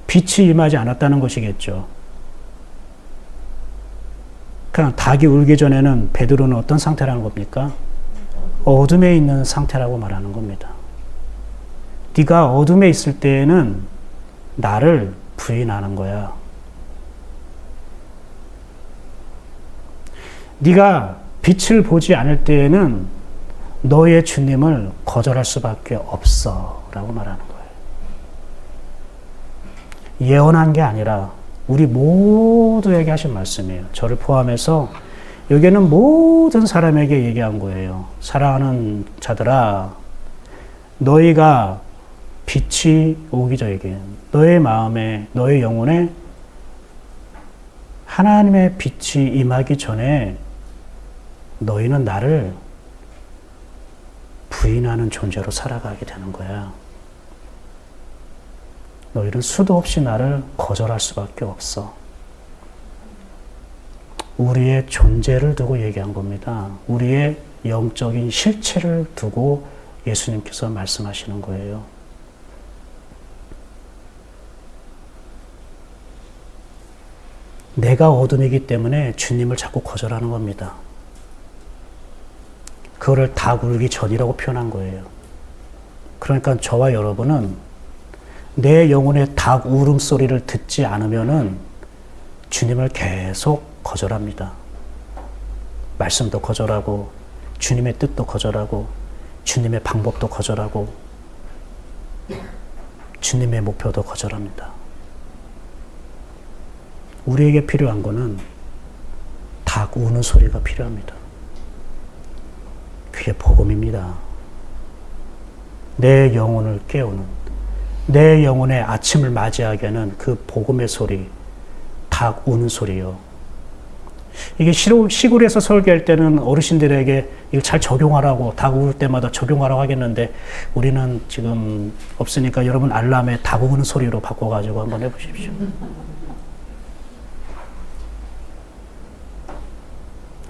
빛이 임하지 않았다는 것이겠죠. 그냥 닭이 울기 전에는 베드로는 어떤 상태라는 겁니까? 어둠에 있는 상태라고 말하는 겁니다. 네가 어둠에 있을 때에는 나를 부인하는 거야. 네가 빛을 보지 않을 때에는 너의 주님을 거절할 수밖에 없어 라고 말하는 거예요. 예언한 게 아니라 우리 모두에게 하신 말씀이에요. 저를 포함해서 여기에는 모든 사람에게 얘기한 거예요. 사랑하는 자들아, 너희가 빛이 오기 전에, 너의 마음에, 너의 영혼에 하나님의 빛이 임하기 전에 너희는 나를 부인하는 존재로 살아가게 되는 거야. 너희는 수도 없이 나를 거절할 수밖에 없어. 우리의 존재를 두고 얘기한 겁니다. 우리의 영적인 실체를 두고 예수님께서 말씀하시는 거예요. 내가 어둠이기 때문에 주님을 자꾸 거절하는 겁니다. 그거를 닭 울기 전이라고 표현한 거예요. 그러니까 저와 여러분은 내 영혼의 닭 울음소리를 듣지 않으면은 주님을 계속 거절합니다. 말씀도 거절하고 주님의 뜻도 거절하고 주님의 방법도 거절하고 주님의 목표도 거절합니다. 우리에게 필요한 거는 닭 우는 소리가 필요합니다. 그게 복음입니다. 내 영혼을 깨우는, 내 영혼의 아침을 맞이하게 하는 그 복음의 소리, 닭 우는 소리요. 이게 시골에서 설교할 때는 어르신들에게 이걸 잘 적용하라고, 닭 우는 때마다 적용하라고 하겠는데, 우리는 지금 없으니까 여러분 알람에 닭 우는 소리로 바꿔가지고 한번 해보십시오.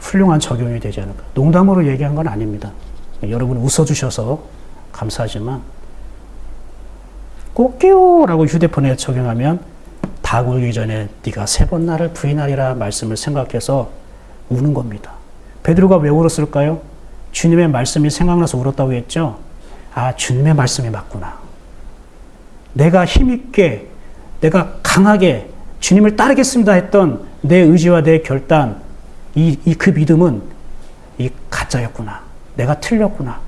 훌륭한 적용이 되지 않을까. 농담으로 얘기한 건 아닙니다. 여러분 웃어주셔서 감사하지만 꼭게요라고 휴대폰에 적용하면 닭 울기 전에 네가 3번 나를 부인하리라 말씀을 생각해서 우는 겁니다. 베드로가 왜 울었을까요? 주님의 말씀이 생각나서 울었다고 했죠. 아, 주님의 말씀이 맞구나. 내가 힘있게, 내가 강하게 주님을 따르겠습니다 했던 내 의지와 내 결단, 그 믿음은 이 가짜였구나. 내가 틀렸구나.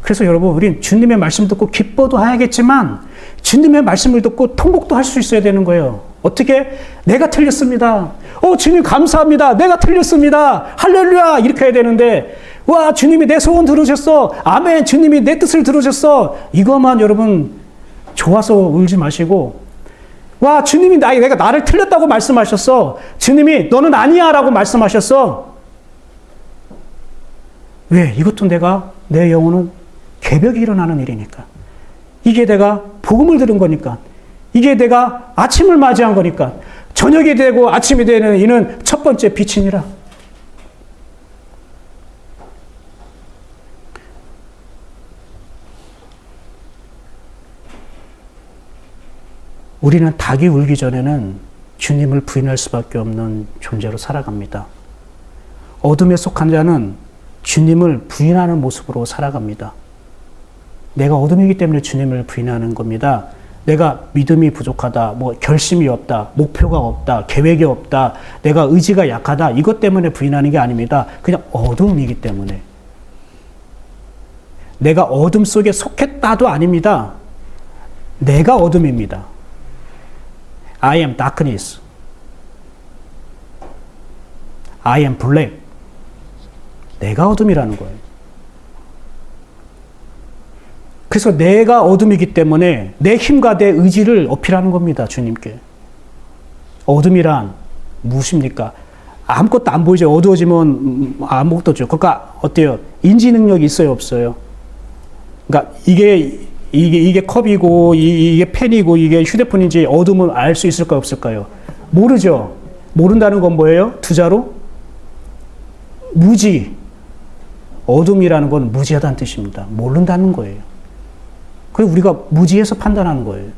그래서 여러분, 우린 주님의 말씀 듣고 기뻐도 해야겠지만 주님의 말씀을 듣고 통곡도 할 수 있어야 되는 거예요. 어떻게? 내가 틀렸습니다. 주님 감사합니다. 내가 틀렸습니다. 할렐루야. 이렇게 해야 되는데, 와, 주님이 내 소원 들으셨어. 아멘. 주님이 내 뜻을 들으셨어. 이것만 여러분 좋아서 울지 마시고, 와, 주님이 내가 나를 틀렸다고 말씀하셨어. 주님이 너는 아니야 라고 말씀하셨어. 왜? 이것도 내 영혼은 개벽이 일어나는 일이니까. 이게 내가 복음을 들은 거니까. 이게 내가 아침을 맞이한 거니까. 저녁이 되고 아침이 되는 이는 첫 번째 빛이니라. 우리는 닭이 울기 전에는 주님을 부인할 수밖에 없는 존재로 살아갑니다. 어둠에 속한 자는 주님을 부인하는 모습으로 살아갑니다. 내가 어둠이기 때문에 주님을 부인하는 겁니다. 내가 믿음이 부족하다, 결심이 없다, 목표가 없다, 계획이 없다, 내가 의지가 약하다, 이것 때문에 부인하는 게 아닙니다. 그냥 어둠이기 때문에. 내가 어둠 속에 속했다도 아닙니다. 내가 어둠입니다. I am darkness. I am black. 내가 어둠이라는 거예요. 그래서 내가 어둠이기 때문에 내 힘과 내 의지를 어필하는 겁니다. 주님께. 어둠이란 무엇입니까? 아무것도 안 보이죠. 어두워지면 아무것도 없죠. 그러니까 어때요? 인지 능력이 있어요, 없어요? 그러니까 이게 컵이고 이게 펜이고 이게 휴대폰인지 어둠을 알 수 있을까요, 없을까요? 모르죠. 모른다는 건 뭐예요? 두 자로? 무지. 어둠이라는 건 무지하다는 뜻입니다. 모른다는 거예요. 그래서 우리가 무지해서 판단하는 거예요.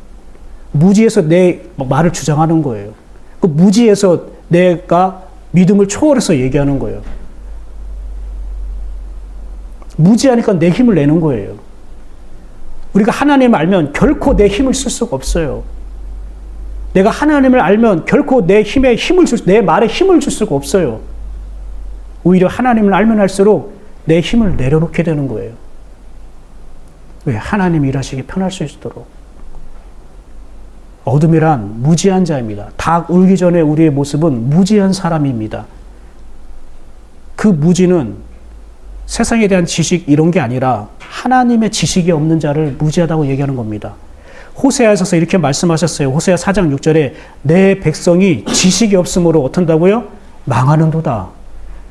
무지해서 내 말을 주장하는 거예요. 그 무지해서 내가 믿음을 초월해서 얘기하는 거예요. 무지하니까 내 힘을 내는 거예요. 우리가 하나님을 알면 결코 내 힘을 쓸 수가 없어요. 내가 하나님을 알면 결코 내 말에 힘을 줄 수가 없어요. 오히려 하나님을 알면 할수록 내 힘을 내려놓게 되는 거예요. 왜? 하나님이 일하시기 편할 수 있도록. 어둠이란 무지한 자입니다. 닭 울기 전에 우리의 모습은 무지한 사람입니다. 그 무지는 세상에 대한 지식 이런 게 아니라 하나님의 지식이 없는 자를 무지하다고 얘기하는 겁니다. 호세아에서 이렇게 말씀하셨어요. 호세아 4장 6절에 내 백성이 지식이 없으므로 어떤다고요? 망하는도다.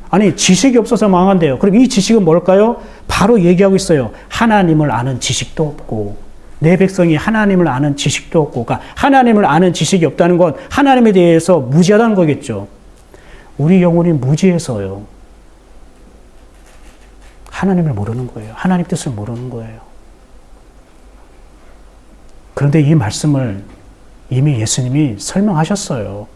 아니, 지식이 없어서 망한대요. 그럼 이 지식은 뭘까요? 바로 얘기하고 있어요. 하나님을 아는 지식도 없고, 내 백성이 하나님을 아는 지식도 없고, 그러니까 하나님을 아는 지식이 없다는 건 하나님에 대해서 무지하다는 거겠죠. 우리 영혼이 무지해서요. 하나님을 모르는 거예요. 하나님 뜻을 모르는 거예요. 그런데 이 말씀을 이미 예수님이 설명하셨어요.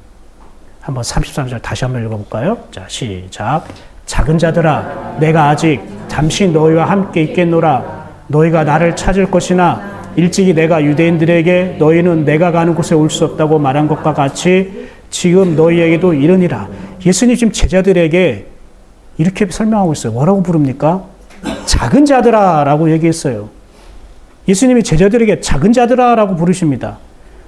한번 33절 다시 한번 읽어볼까요? 자, 시작. 작은 자들아, 내가 아직 잠시 너희와 함께 있겠노라. 너희가 나를 찾을 것이나 일찍이 내가 유대인들에게 너희는 내가 가는 곳에 올 수 없다고 말한 것과 같이 지금 너희에게도 이르니라. 예수님 지금 제자들에게 이렇게 설명하고 있어요. 뭐라고 부릅니까? 작은 자들아 라고 얘기했어요. 예수님이 제자들에게 작은 자들아 라고 부르십니다.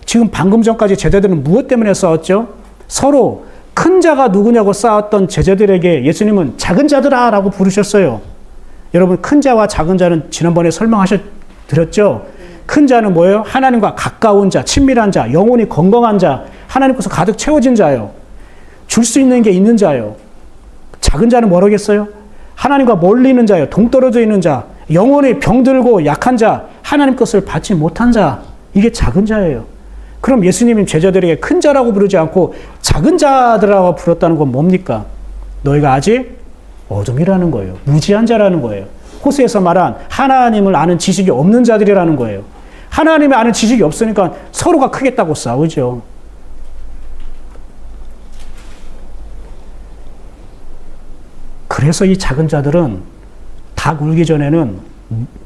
지금 방금 전까지 제자들은 무엇 때문에 싸웠죠? 서로 큰 자가 누구냐고 싸웠던 제자들에게 예수님은 작은 자들아 라고 부르셨어요. 여러분, 큰 자와 작은 자는 지난번에 드렸죠? 큰 자는 뭐예요? 하나님과 가까운 자, 친밀한 자, 영혼이 건강한 자, 하나님께서 가득 채워진 자요. 줄 수 있는 게 있는 자요. 작은 자는 뭐라겠어요? 하나님과 멀리 있는 자요. 동떨어져 있는 자, 영혼이 병들고 약한 자, 하나님 것을 받지 못한 자, 이게 작은 자예요. 그럼 예수님은 제자들에게 큰 자라고 부르지 않고 작은 자들이라고 부르었다는 건 뭡니까? 너희가 아직 어둠이라는 거예요. 무지한 자라는 거예요. 호세에서 말한 하나님을 아는 지식이 없는 자들이라는 거예요. 하나님을 아는 지식이 없으니까 서로가 크겠다고 싸우죠. 그래서 이 작은 자들은 닭 울기 전에는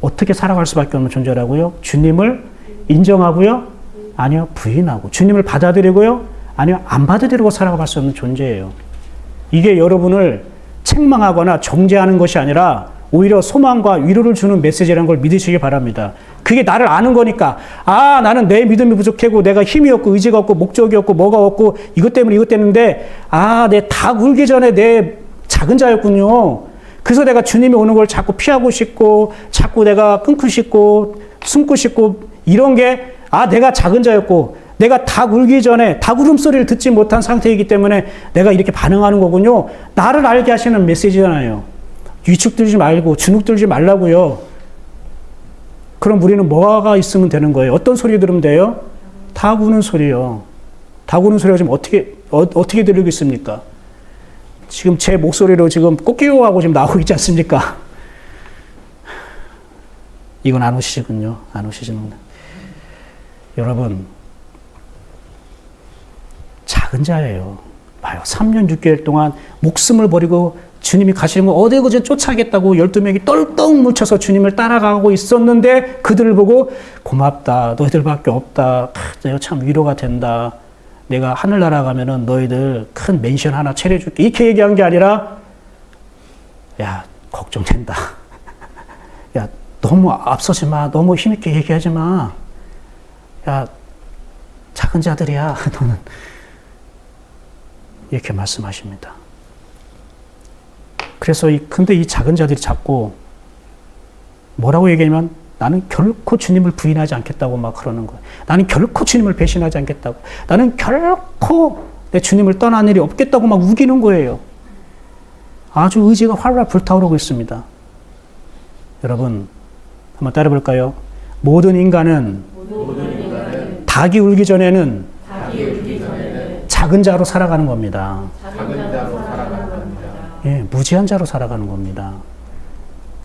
어떻게 살아갈 수밖에 없는 존재라고요? 주님을 인정하고요? 아니요, 부인하고. 주님을 받아들이고요? 아니요, 안 받아들이고 살아갈 수 없는 존재예요. 이게 여러분을 책망하거나 정죄하는 것이 아니라 오히려 소망과 위로를 주는 메시지라는 걸 믿으시기 바랍니다. 그게 나를 아는 거니까, 아, 나는 내 믿음이 부족하고 내가 힘이 없고 의지가 없고 목적이 없고 뭐가 없고 이것 때문인데, 아, 내 닭 울기 전에 내 작은 자였군요. 그래서 내가 주님이 오는 걸 자꾸 피하고 싶고 자꾸 내가 끊고 싶고 숨고 싶고 이런 게, 아, 내가 작은 자였고 내가 닭 울기 전에 닭 울음소리를 듣지 못한 상태이기 때문에 내가 이렇게 반응하는 거군요. 나를 알게 하시는 메시지잖아요. 위축들지 말고 주눅들지 말라고요. 그럼 우리는 뭐가 있으면 되는 거예요? 어떤 소리 들으면 돼요? 닭 우는 소리요. 닭 우는 소리가 지금 어떻게 들리고 있습니까? 지금 제 목소리로 지금 꽃게요하고 지금 나오고 있지 않습니까? 이건 안 오시군요. 안 오시지는. 여러분, 작은 자예요. 봐요. 3년 6개월 동안 목숨을 버리고 주님이 가시는 거 어디든지 쫓아가겠다고 12명이 똘똘 뭉쳐서 주님을 따라가고 있었는데 그들을 보고 고맙다. 너희들밖에 없다. 내가 참 위로가 된다. 내가 하늘나라 가면은 너희들 큰 맨션 하나 차려줄게. 이렇게 얘기한 게 아니라, 야, 걱정된다. 야, 너무 앞서지 마. 너무 힘있게 얘기하지 마. 야, 작은 자들이야. 너는. 이렇게 말씀하십니다. 그래서 근데 이 작은 자들이 자꾸 뭐라고 얘기하면 나는 결코 주님을 부인하지 않겠다고 막 그러는 거예요. 나는 결코 주님을 배신하지 않겠다고. 나는 결코 내 주님을 떠난 일이 없겠다고 막 우기는 거예요. 아주 의지가 활활 불타오르고 있습니다. 여러분, 한번 따라해볼까요? 모든 인간은 닭이 울기 전에는 작은 자로 살아가는 겁니다. 예, 무지한 자로 살아가는 겁니다.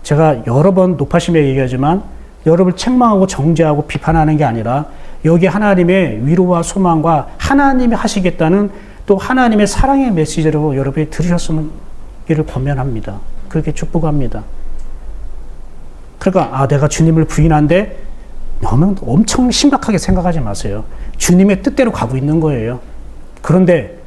제가 여러 번 높아심에 얘기하지만 여러분을 책망하고 정죄하고 비판하는 게 아니라 여기 하나님의 위로와 소망과 하나님이 하시겠다는 또 하나님의 사랑의 메시지로 여러분이 들으셨으면 이를 권면합니다. 그렇게 축복합니다. 그러니까, 아, 내가 주님을 부인한데 너무 엄청 심각하게 생각하지 마세요. 주님의 뜻대로 가고 있는 거예요. 그런데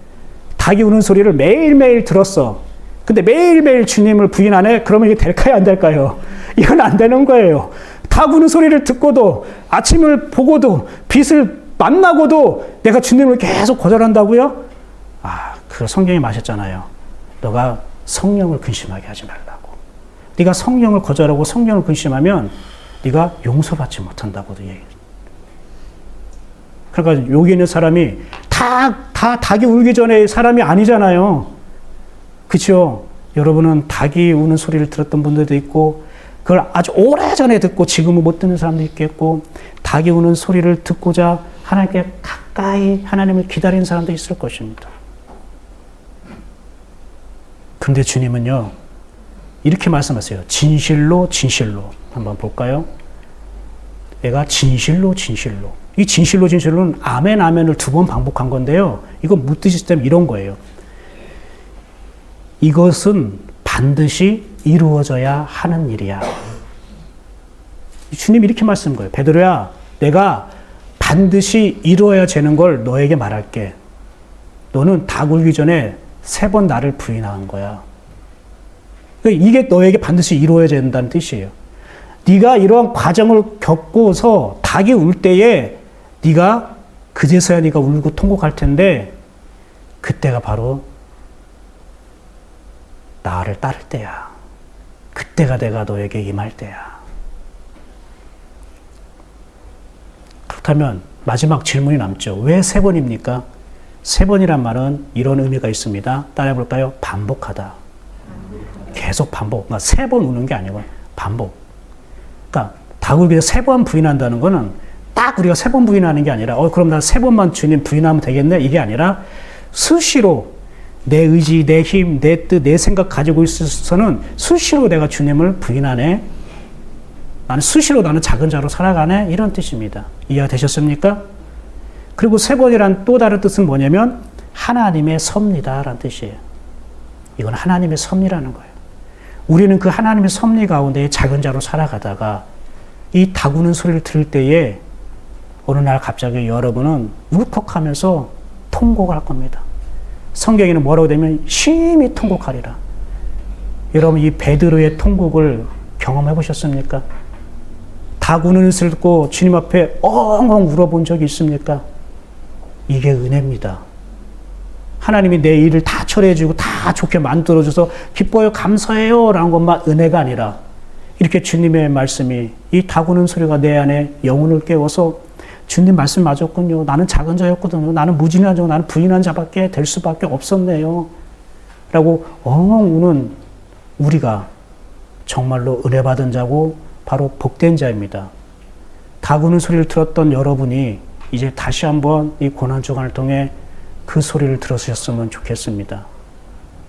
닭이 우는 소리를 매일매일 들었어. 근데 매일매일 주님을 부인하네? 그러면 이게 될까요? 안 될까요? 이건 안 되는 거예요. 닭 우는 소리를 듣고도 아침을 보고도 빛을 만나고도 내가 주님을 계속 거절한다고요? 아, 그 성경에 마셨잖아요. 너가 성령을 근심하게 하지 말라고. 네가 성령을 거절하고 성령을 근심하면 네가 용서받지 못한다고도 얘기해요. 그러니까 여기 있는 사람이 닭이 울기 전에 사람이 아니잖아요. 그렇죠? 여러분은 닭이 우는 소리를 들었던 분들도 있고, 그걸 아주 오래전에 듣고 지금은 못 듣는 사람도 있겠고, 닭이 우는 소리를 듣고자 하나님께 가까이 하나님을 기다리는 사람도 있을 것입니다. 그런데 주님은요, 이렇게 말씀하세요. 진실로 진실로. 한번 볼까요? 내가 진실로 진실로. 이 진실로 진실로는 아멘 아멘을 2번 반복한 건데요. 이거 묻듯이 때문에 이런 거예요. 이것은 반드시 이루어져야 하는 일이야. 주님이 이렇게 말씀한 거예요. 베드로야, 내가 반드시 이루어야 되는 걸 너에게 말할게. 너는 닭 울기 전에 3번 나를 부인한 거야. 이게 너에게 반드시 이루어야 된다는 뜻이에요. 네가 이러한 과정을 겪고서 닭이 울 때에 네가 그제서야 네가 울고 통곡할 텐데, 그때가 바로 나를 따를 때야. 그때가 내가 너에게 임할 때야. 그렇다면 마지막 질문이 남죠. 왜 3번입니까? 3번이란 말은 이런 의미가 있습니다. 따라해볼까요? 반복하다. 계속 반복. 그러니까 3번 우는 게 아니고 반복. 그러니까 닭을 위해서 3번 부인한다는 거는 딱 우리가 3번 부인하는 게 아니라 그럼 나 3번만 주님 부인하면 되겠네? 이게 아니라 수시로 내 의지, 내 힘, 내 뜻, 내 생각 가지고 있어서는 수시로 내가 주님을 부인하네. 나는 작은 자로 살아가네. 이런 뜻입니다. 이해가 되셨습니까? 그리고 3번이란 또 다른 뜻은 뭐냐면 하나님의 섭리다 라는 뜻이에요. 이건 하나님의 섭리라는 거예요. 우리는 그 하나님의 섭리 가운데 작은 자로 살아가다가 이 닭 우는 소리를 들을 때에 어느 날 갑자기 여러분은 울컥하면서 통곡을 할 겁니다. 성경에는 뭐라고 되면 심히 통곡하리라. 여러분 이 베드로의 통곡을 경험해 보셨습니까? 닭 우는 소리를 듣고 주님 앞에 엉엉 울어본 적이 있습니까? 이게 은혜입니다. 하나님이 내 일을 다 처리해주고 다 좋게 만들어줘서 기뻐요, 감사해요 라는 것만 은혜가 아니라 이렇게 주님의 말씀이 이 닭 우는 소리가 내 안에 영혼을 깨워서 주님 말씀 맞았군요. 나는 작은 자였거든요. 나는 무진한 자, 나는 부인한 자밖에 될 수밖에 없었네요. 라고 엉엉 우는 우리가 정말로 은혜 받은 자고 바로 복된 자입니다. 닭 우는 소리를 들었던 여러분이 이제 다시 한번 이 고난주간을 통해 그 소리를 들으셨으면 좋겠습니다.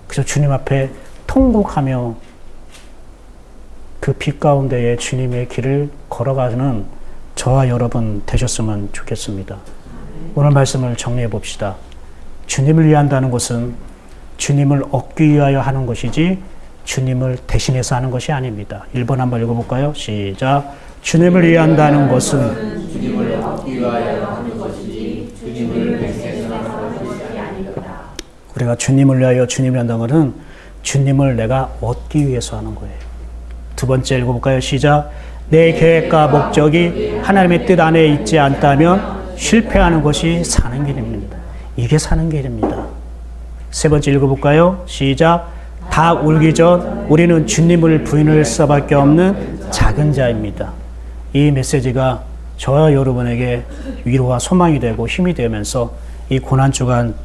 그래서 주님 앞에 통곡하며 그 빛 가운데에 주님의 길을 걸어가는 저와 여러분 되셨으면 좋겠습니다. 오늘 말씀을 정리해 봅시다. 주님을 위한다는 것은 주님을 얻기 위하여 하는 것이지 주님을 대신해서 하는 것이 아닙니다. 1번 한번 읽어볼까요? 시작. 주님을 위한다는 것은 주님을 얻기 위하여 하는 것이지 주님을 대신해서 하는 것이 아닙니다. 우리가 주님을 위하여 주님을 위한다는 것은 주님을 내가 얻기 위해서 하는 거예요. 2번째 읽어볼까요? 시작. 내 계획과 목적이 하나님의 뜻 안에 있지 않다면 실패하는 것이 사는 길입니다. 이게 사는 길입니다. 3번째 읽어볼까요? 시작. 닭 울기 전 우리는 주님을 부인할 수밖에 없는 작은 자입니다. 이 메시지가 저와 여러분에게 위로와 소망이 되고 힘이 되면서 이 고난주간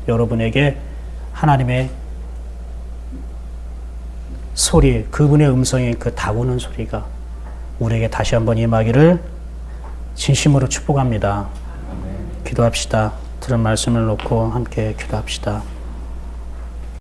여러분에게 하나님의 소리, 그분의 음성인 그 닭 우는 소리가 우리에게 다시 한번 임하기를 진심으로 축복합니다. 기도합시다. 들은 말씀을 놓고 함께 기도합시다.